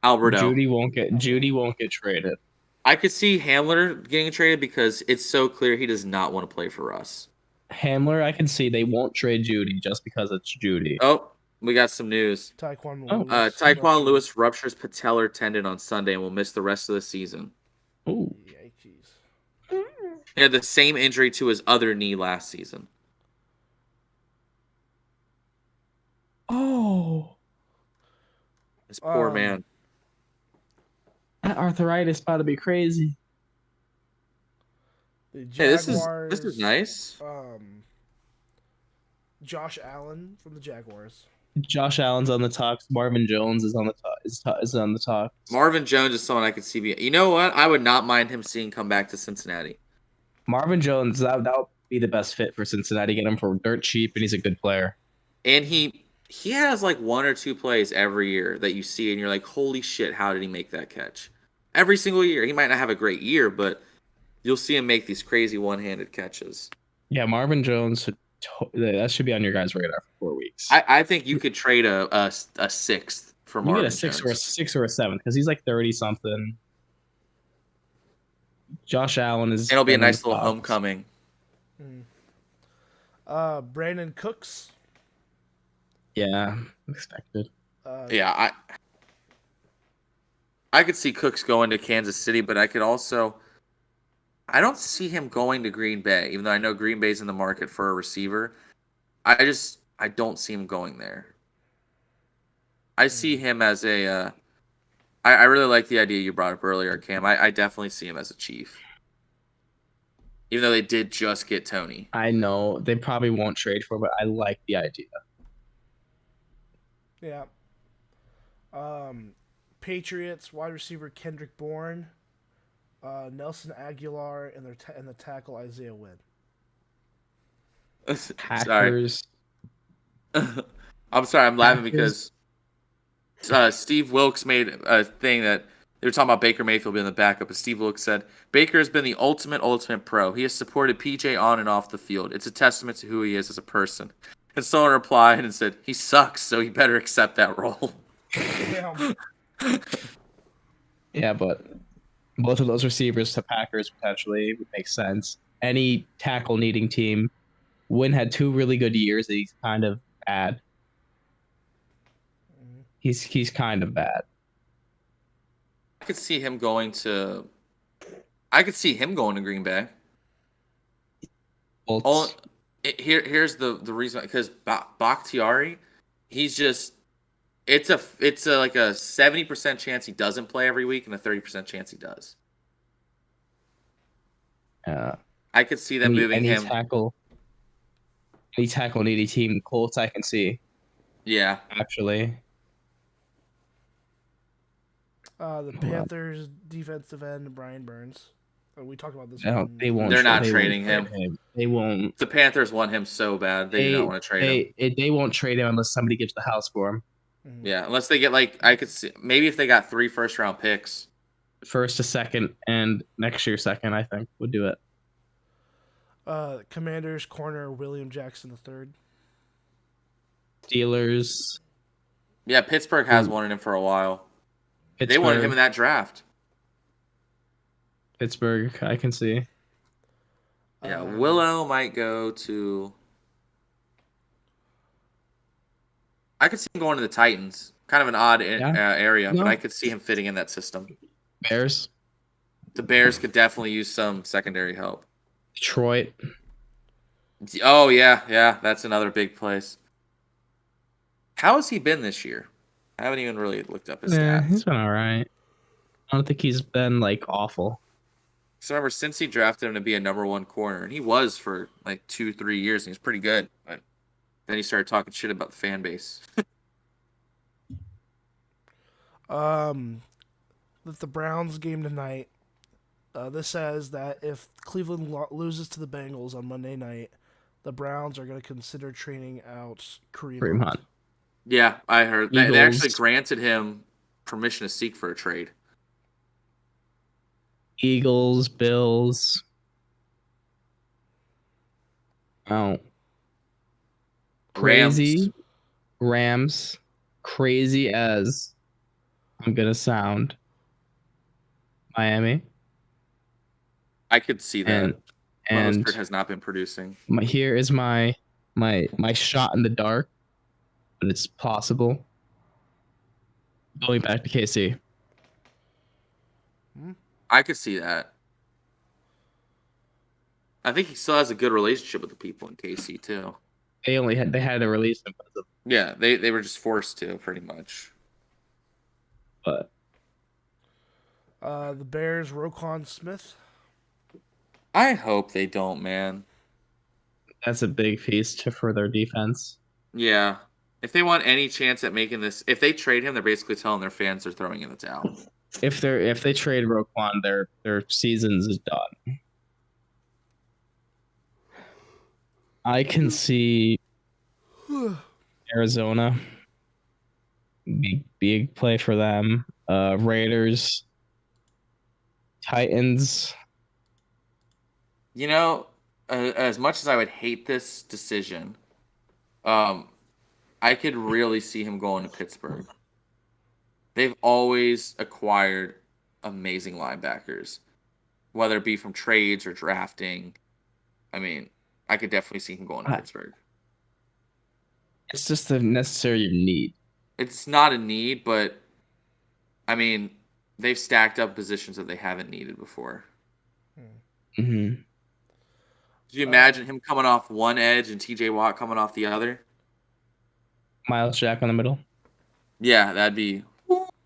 Alberto. Judy won't get traded. I could see Hamler getting traded because it's so clear he does not want to play for us. Hamler, I can see they won't trade Judy just because it's Judy. Oh, we got some news. Taekwon Lewis. Taekwon Lewis ruptures patellar tendon on Sunday and will miss the rest of the season. Ooh. Yikes. He had the same injury to his other knee last season. Oh. This poor man. That arthritis about to be crazy. The Hey, Jaguars, this is nice. Josh Allen from the Jaguars. Josh Allen's on the talks. Marvin Jones is on the is on the talk. Marvin Jones is someone I could see. You know what? I would not mind him seeing come back to Cincinnati. Marvin Jones, that would be the best fit for Cincinnati. Get him for dirt cheap, and he's a good player. And he has like 1 or 2 plays every year that you see, and you're like, holy shit, how did he make that catch? Every single year. He might not have a great year, but you'll see him make these crazy one-handed catches. Yeah, Marvin Jones, that should be on your guys' radar for 4 weeks. I think you could trade a sixth for You Marvin get a six Jones. or a seventh because he's like 30 something. Josh Allen is. It'll be a nice little talks. homecoming. Brandon Cooks. Yeah, expected. Yeah, I could see Cooks going to Kansas City, but I don't see him going to Green Bay, even though I know Green Bay's in the market for a receiver. I just I don't see him going there. I see him as a. I really like the idea you brought up earlier, Cam. I definitely see him as a Chief. Even though they did just get Tony. I know they probably won't trade for him, but I like the idea. Yeah. Patriots wide receiver Kendrick Bourne, Nelson Aguilar, and the tackle Isaiah Wynn. Packers. I'm sorry, I'm laughing because Steve Wilkes made a thing that they were talking about Baker Mayfield being the backup, and Steve Wilkes said, Baker has been the ultimate pro. He has supported PJ on and off the field. It's a testament to who he is as a person. And someone replied and said, he sucks, so he better accept that role. Yeah, but both of those receivers to Packers potentially would make sense. Any tackle needing team. Wynn had 2 really good years. He's kind of bad. He's kind of bad. I could see him going to Green Bay. Here's the reason, because Bakhtiari, he's just it's a like a 70% chance he doesn't play every week and a 30% chance he does. I could see them moving him. Any tackle needy team, Colts I can see. Yeah, actually. The Panthers defensive end Brian Burns. We talked about this. They won't. They're not trading him. They won't. The Panthers want him so bad. They do not want to trade him. They won't trade him unless somebody gives the house for him. Yeah, unless they get I could see maybe if they got 3 first-round picks, first, a second, and next year second, I think would do it. Commanders corner William Jackson III. Steelers. Yeah, Pittsburgh has wanted him for a while. They wanted him in that draft. Pittsburgh, I can see. Yeah, Willow might go to. I could see him going to the Titans. Kind of an odd area, but I could see him fitting in that system. Bears. The Bears could definitely use some secondary help. Detroit. Oh, yeah. That's another big place. How has he been this year? I haven't even really looked up his stats. He's been all right. I don't think he's been, awful. So remember, since he drafted him to be a number 1 corner, and he was for, 2-3 years, and he was pretty good. But then he started talking shit about the fan base. With the Browns game tonight, this says that if Cleveland loses to the Bengals on Monday night, the Browns are going to consider trading out Kareem Hunt. Yeah, I heard. They actually granted him permission to seek for a trade. Eagles, Bills. Oh. Crazy. Rams. Crazy as I'm going to sound. Miami. I could see that. And has not been producing. Here is my shot in the dark, but it's possible. Going back to KC. I could see that. I think he still has a good relationship with the people in KC too. They had to release him. Yeah, they were just forced to, pretty much. But the Bears, Roquan Smith. I hope they don't, man. That's a big piece for their defense. Yeah. If they want any chance at making this, if they trade him, they're basically telling their fans they're throwing in the towel. If they trade Roquan, their seasons is done. I can see Arizona. Big play for them. Raiders, Titans. You know, as much as I would hate this decision, I could really see him going to Pittsburgh. They've always acquired amazing linebackers, whether it be from trades or drafting. I mean, I could definitely see him going to Pittsburgh. It's just a necessary need. It's not a need, but I mean, they've stacked up positions that they haven't needed before. Mm-hmm. Could you imagine him coming off one edge and TJ Watt coming off the other? Miles Jack on the middle. Yeah, that'd be.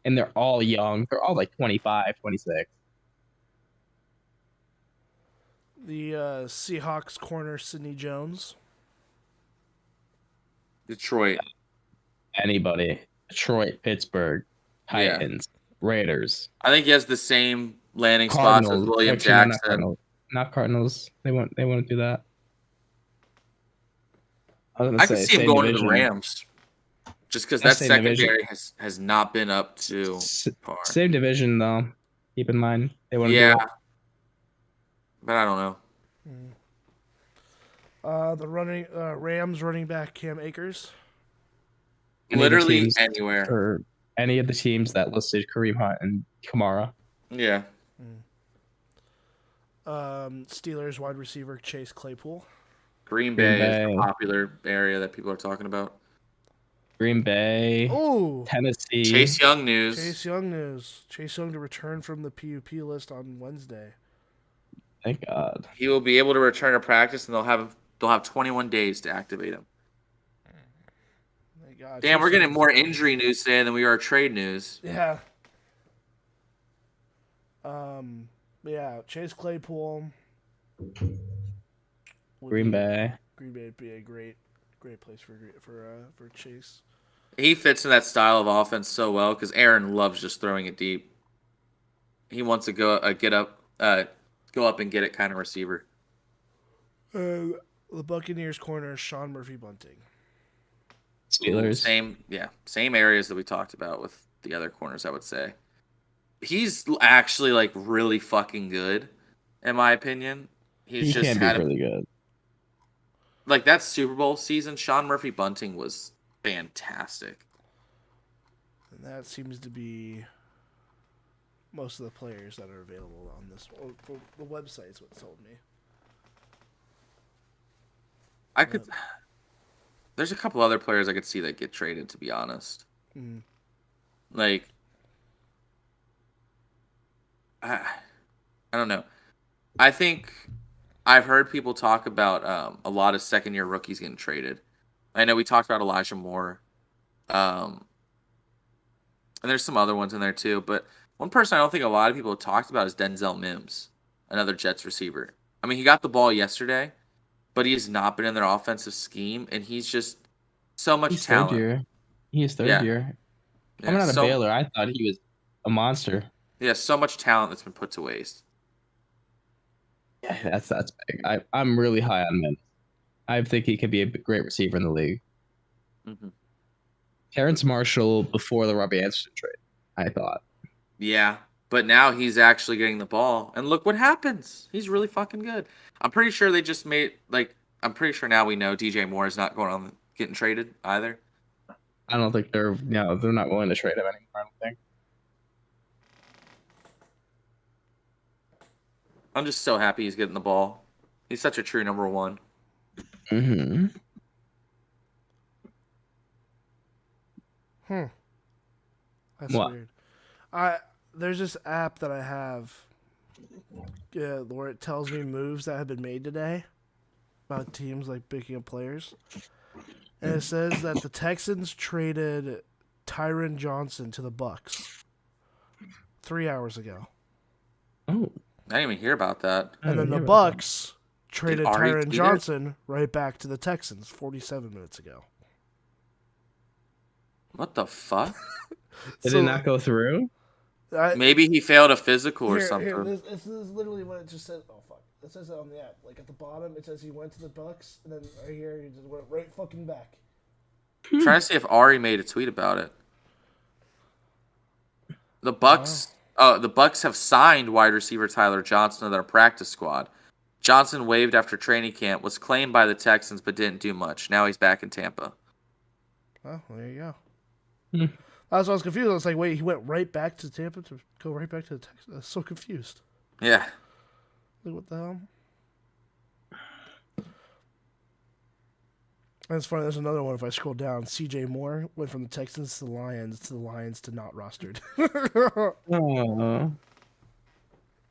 And they're all young. They're all like 25, 26. The Seahawks corner, Sidney Jones. Detroit. Anybody. Detroit, Pittsburgh, Yeah. Titans, Raiders. I think he has the same landing spots as Cardinals. William Actually, no, Jackson. Not Cardinals. They won't do that. I could see him going to the Rams. Just because that secondary has not been up to par. Same division, though. Keep in mind. They want to Yeah. do that. But I don't know. The Rams running back Cam Akers. Literally anywhere. For any of the teams that listed Kareem Hunt and Kamara. Yeah. Steelers wide receiver Chase Claypool. Green Bay is the popular area that people are talking about. Green Bay. Oh, Tennessee. Chase Young news. Chase Young to return from the PUP list on Wednesday. Thank God. He will be able to return to practice, and they'll have 21 days to activate him. Thank God. Damn, we're getting more injury news today than we are trade news. Yeah. Yeah, Chase Claypool. Green Bay would be a great place for Chase. He fits in that style of offense so well because Aaron loves just throwing it deep. He wants to go up and get it kind of receiver. The Buccaneers corner Sean Murphy Bunting. Steelers. Same areas that we talked about with the other corners, I would say. He's actually like really fucking good, in my opinion. He can be really good. Like that Super Bowl season, Sean Murphy Bunting was fantastic. And that seems to be most of the players that are available on this. For the website's what told me. There's a couple other players I could see that get traded, to be honest. Like, I don't know. I think I've heard people talk about a lot of second-year rookies getting traded. I know we talked about Elijah Moore. And there's some other ones in there too. But one person I don't think a lot of people have talked about is Denzel Mims, another Jets receiver. I mean, he got the ball yesterday, but he has not been in their offensive scheme, and he's just so much talent. He is third year. Coming out of Baylor, I thought he was a monster. Yeah, so much talent that's been put to waste. Yeah, that's big. I'm really high on Mims. I think he could be a great receiver in the league. Terrence Marshall before the Robbie Anderson trade, I thought. Yeah, but now he's actually getting the ball, and look what happens. He's really fucking good. I'm pretty sure they just made I'm pretty sure now we know DJ Moore is not going on getting traded either. I don't think they're not willing to trade him anymore. I don't think. I'm just so happy he's getting the ball. He's such a true number one. That's weird. There's this app that I have where it tells me moves that have been made today about teams like picking up players. And it says that the Texans traded Tyron Johnson to the Bucks 3 hours ago. Oh. I didn't even hear about that. And then the Bucks traded Tyron Johnson right back to the Texans 47 minutes ago. What the fuck? Did it not go through? Maybe he failed a physical or something. This is literally what it just says. Oh, fuck. It says it on the app. Like, at the bottom, it says he went to the Bucks, and then right here, he just went right fucking back. I'm trying to see if Ari made a tweet about it. The Bucks... Oh, the Bucks have signed wide receiver Tyler Johnson to their practice squad. Johnson waived after training camp, was claimed by the Texans, but didn't do much. Now he's back in Tampa. Oh, there you go. I was confused. I was like, wait, he went right back to Tampa to go right back to the Texans? I was so confused. Yeah. Like, what the hell? And it's funny, there's another one if I scroll down. CJ Moore went from the Texans to the Lions to not rostered.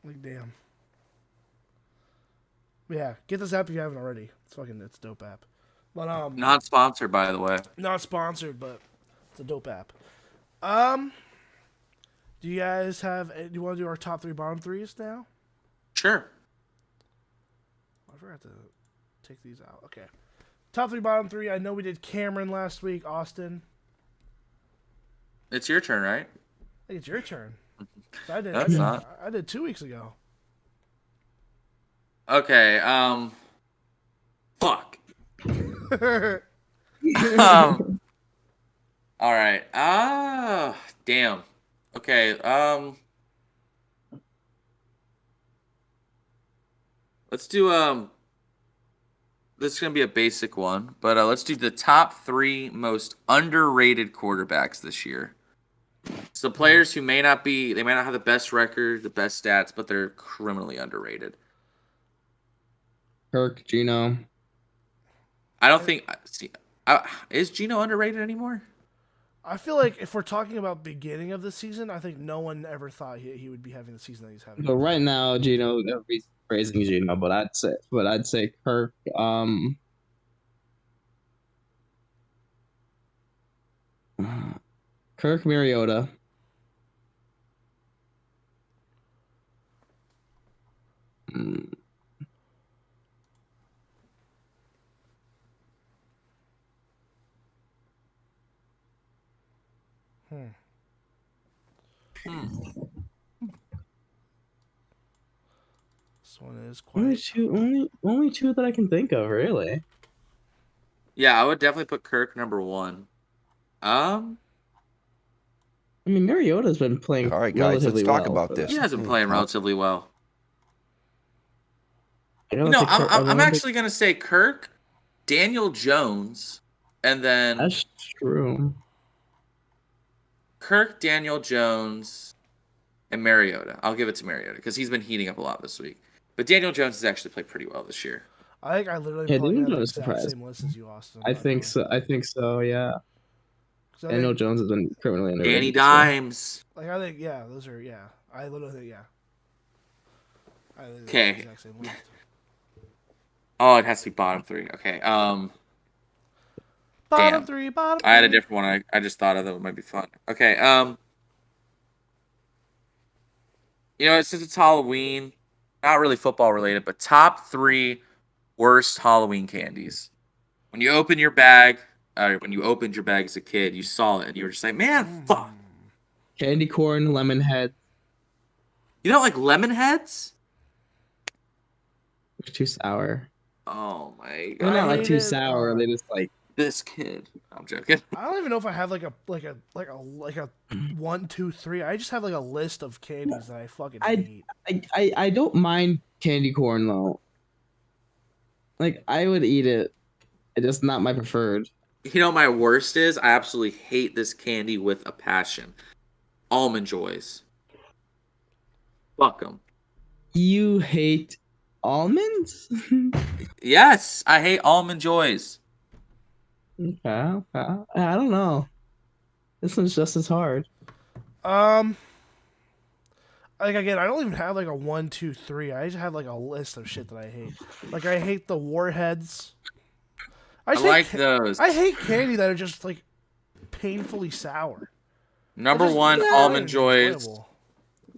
Like, damn. Yeah, get this app if you haven't already. It's a dope app. But Not sponsored, by the way. not sponsored, but it's a dope app. Do you guys have? Do you want to do our top 3 bottom 3s now? Sure. I forgot to take these out. Okay. Top 3 bottom 3. I know we did Cameron last week. Austin. It's your turn, right? I think it's your turn. I did. No, it's not. I did 2 weeks ago. Okay. Fuck. All right. Damn. Okay. Let's do this is gonna be a basic one, but let's do the top 3 most underrated quarterbacks this year. So players who may not have the best record, the best stats, but they're criminally underrated. Kirk, Gino. I don't think. Is Gino underrated anymore? I feel like if we're talking about beginning of the season, I think no one ever thought he would be having the season that he's having. But right now, Gino, everybody's praising Gino, but I'd say Kirk. Kirk, Mariota. This one is quite. Only two that I can think of, really. Yeah, I would definitely put Kirk number 1. I mean, Mariota's been playing. All right, guys, let's talk well, about this. He hasn't playing relatively well. I'm actually gonna say Kirk, Daniel Jones, and then That's true. Kirk, Daniel Jones, and Mariota. I'll give it to Mariota because he's been heating up a lot this week. But Daniel Jones has actually played pretty well this year. I think I literally Daniel probably have the Jones exact surprised. same list as you, Austin. I think so. Yeah. So Daniel Jones has been criminally underrated. Danny Dimes. Like I think, yeah, those are I literally think Okay. the exact same list. Oh, it has to be bottom 3. Okay. Bottom Damn. 3, bottom. I had a 3. different one. I just thought of that might be fun. Okay. Since it's Halloween, not really football related, but top 3 worst Halloween candies. When you opened your bag as a kid, you saw it and you were just like, man, fuck. Candy corn, lemon head. You don't like lemon heads? They're too sour. Oh my They're god. not like too hated, sour. They just like. This kid. I'm joking. I don't even know if I have like a 1, 2, 3. I just have like a list of candies that I fucking hate. I don't mind candy corn though. Like I would eat it. It's just not my preferred. You know my worst is? I absolutely hate this candy with a passion. Almond Joys. Fuck them. You hate almonds? Yes, I hate Almond Joys. Okay. I don't know. This one's just as hard. Like again, I don't even have like a 1, 2, 3. I just have like a list of shit that I hate. Like I hate the warheads. I like those. I hate candy that are just like painfully sour. Number 1, Almond Joys.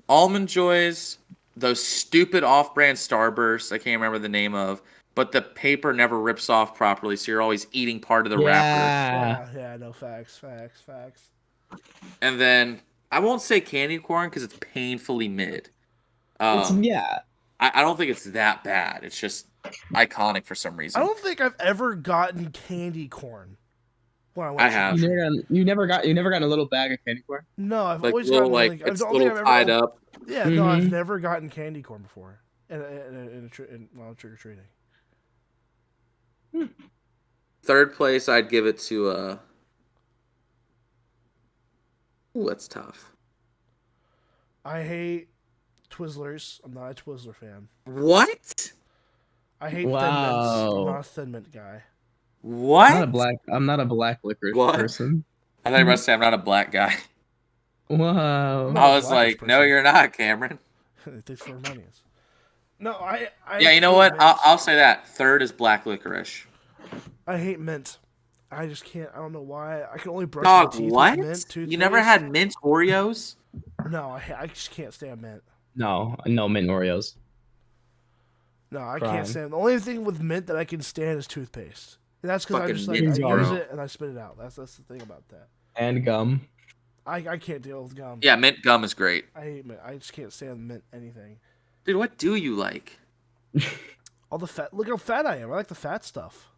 Almond Joys. Those stupid off-brand Starbursts. I can't remember the name of. But the paper never rips off properly, so you're always eating part of the wrapper. Yeah, no, facts. And then, I won't say candy corn because it's painfully mid. I don't think it's that bad. It's just iconic for some reason. I don't think I've ever gotten candy corn. I have. You never got a little bag of candy corn? No, I've Like always little, gotten like it's little tied up. Yeah, no, I've never gotten candy corn before. While trick or treating. 3rd place, I'd give it to. Ooh, that's tough. I hate Twizzlers. I'm not a Twizzler fan. What? I hate Thin Mints. I'm not a Thin Mint guy. What? I'm not a black licorice person. I thought you were about to say I'm not a black guy. Whoa. I was like, no, you're not, Cameron. It takes 4 money. No, I yeah, you know what? I'll say that. 3rd is black licorice. I hate mint. I just can't. I don't know why. I can only brush Dog, my teeth what? with mint. Toothpaste. You never had mint Oreos? No, I just can't stand mint. No mint Oreos. No, I Crime. can't stand. The only thing with mint that I can stand is toothpaste. And that's because I Fucking just like mint, I use bro. it and I spit it out. That's the thing about that. And gum. I can't deal with gum. Yeah, mint gum is great. I hate mint. I just can't stand mint anything. Dude, what do you like? All the fat. Look how fat I am. I like the fat stuff.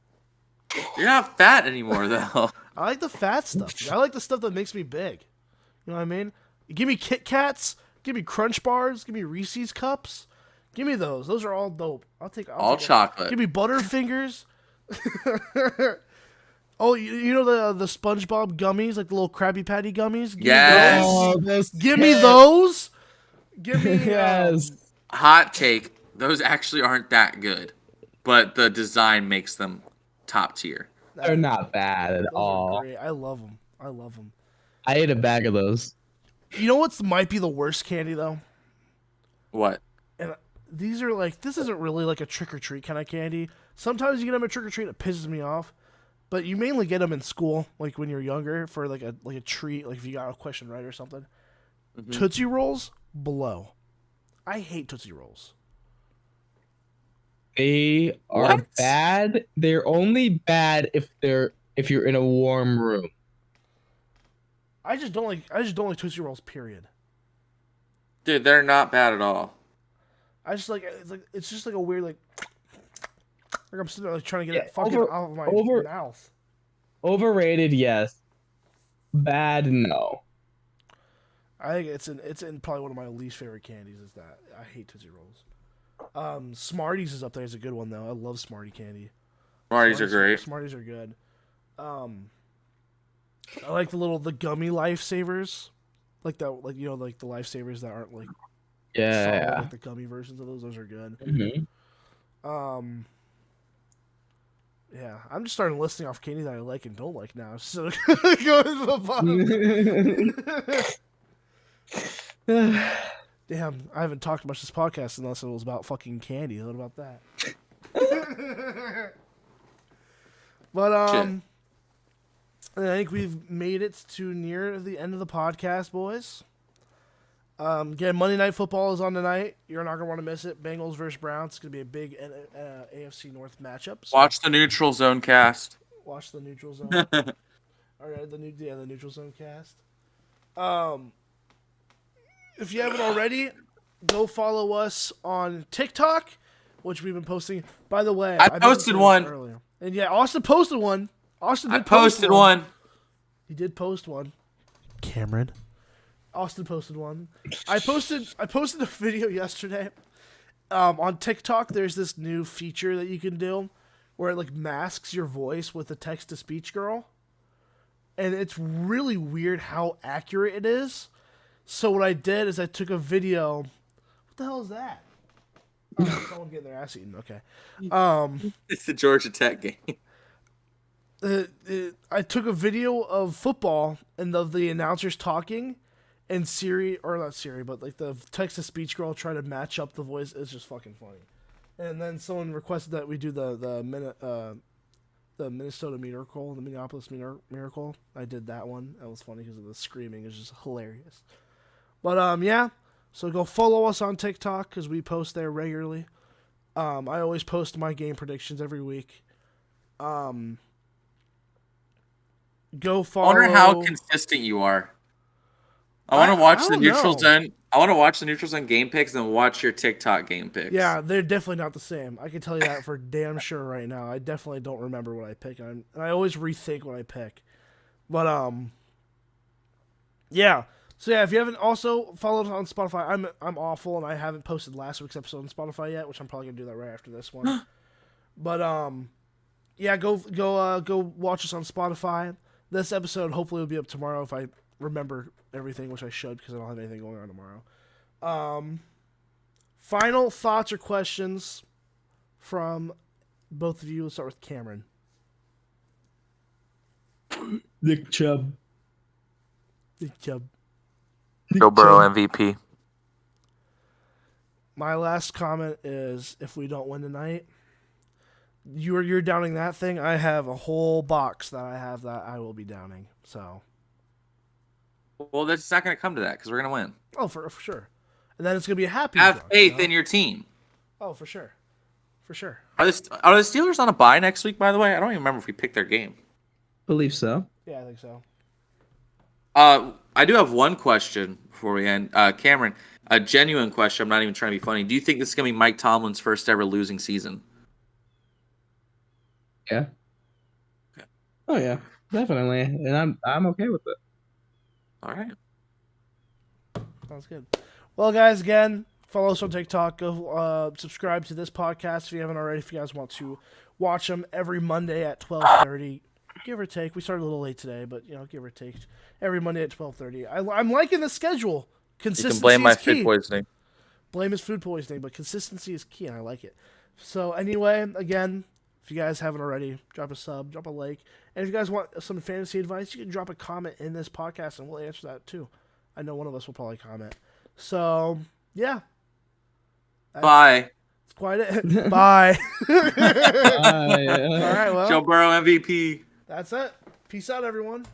You're not fat anymore, though. I like the fat stuff. I like the stuff that makes me big. You know what I mean? Give me Kit Kats. Give me Crunch Bars. Give me Reese's Cups. Give me those. Those are all dope. I'll take All take chocolate. Give me Butterfingers. Oh, you know the SpongeBob gummies, like the little Krabby Patty gummies? Give Yes. Me those. Give me those. Give me Yes. Hot take. Those actually aren't that good. But the design makes them top tier. They're not bad at Those all. are great. I love them. I love them. I ate a bag of those. You know what's might be the worst candy though? What? And these are like, this isn't really like a trick or treat kind of candy. Sometimes you get them at trick or treat, it pisses me off. But you mainly get them in school, like when you're younger, for like a treat, like if you got a question right or something. Mm-hmm. Tootsie Rolls, blow. I hate Tootsie Rolls. They are What? bad. They're only bad if you're in a warm room. I just don't like Tootsie Rolls, period. Dude, they're not bad at all. I just like it's just like a weird like I'm sitting there like trying to get Yeah, it fucking out of my mouth. Overrated, yes. Bad, no. I think it's in probably one of my least favorite candies is that. I hate Tootsie Rolls. Smarties is up there as a good one though. I love Smartie candy. Smarties are great. Smarties are good. I like the gummy lifesavers. Like the lifesavers that aren't like solid, Yeah. like the gummy versions of those are good. Mm-hmm. Yeah, I'm just starting listing off candy that I like and don't like now. So go to the bottom. Damn, I haven't talked much this podcast unless it was about fucking candy. What about that? But I think we've made it to near the end of the podcast, boys. Again, Monday Night Football is on tonight. You're not gonna want to miss it. Bengals versus Browns. It's gonna be a big AFC North matchup. So Watch the Neutral Zone cast. watch the Neutral Zone. All right, the Neutral Zone cast. If you haven't already, go follow us on TikTok, which we've been posting. By the way, I posted one earlier, and yeah, Austin posted one. I posted one. He did post one. Cameron. Austin posted one. I posted a video yesterday. On TikTok, there's this new feature that you can do where it like masks your voice with a text-to-speech girl. And it's really weird how accurate it is. So what I did is I took a video. What the hell is that? Oh, someone getting their ass eaten. Okay. It's the Georgia Tech game. I took a video of football and of the announcers talking, and Siri, or not Siri, but like the text-to-speech girl trying to match up the voice. It's just fucking funny. And then someone requested that we do the Minnesota Miracle, the Minneapolis Miracle. I did that one. That was funny because of the screaming. It's just hilarious. But yeah. So go follow us on TikTok because we post there regularly. I always post my game predictions every week. Go follow. I wonder how consistent you are. I want to watch the Neutral Zone. I want to watch the Neutral Zone game picks and watch your TikTok game picks. Yeah, they're definitely not the same. I can tell you that for damn sure right now. I definitely don't remember what I pick, and I always rethink what I pick. But yeah. So yeah, if you haven't also followed us on Spotify, I'm awful and I haven't posted last week's episode on Spotify yet, which I'm probably gonna do that right after this one. But yeah, go watch us on Spotify. This episode hopefully will be up tomorrow if I remember everything, which I should because I don't have anything going on tomorrow. Final thoughts or questions from both of you. Let's start with Cameron. Nick Chubb. Joe Burrow MVP. My last comment is if we don't win tonight, you're downing that thing. I have a whole box that I will be downing. So. Well, it's not going to come to that because we're going to win. Oh, for sure. And then it's going to be a happy. Have drunk, faith you know? in your team. Oh, for sure. For sure. Are the Steelers on a bye next week? By the way, I don't even remember if we picked their game. Believe so. Yeah, I think so. I do have one question before we end. Cameron, a genuine question. I'm not even trying to be funny. Do you think this is going to be Mike Tomlin's first ever losing season? Yeah. Okay. Oh yeah, definitely, and I'm okay with it. All right. Sounds good. Well, guys, again, follow us on TikTok. Go subscribe to this podcast if you haven't already. If you guys want to watch them every Monday at 12:30, give or take. We started a little late today, but give or take. Every Monday at 12:30. I'm liking the schedule. Consistency. You can blame my is key. food poisoning. Blame is food poisoning, but consistency is key, and I like it. So anyway, again, if you guys haven't already, drop a sub, drop a like, and if you guys want some fantasy advice, you can drop a comment in this podcast, and we'll answer that too. I know one of us will probably comment. So yeah. Bye. That's quite it. Bye. Bye. All right. Well, Joe Burrow MVP. that's it. Peace out, everyone.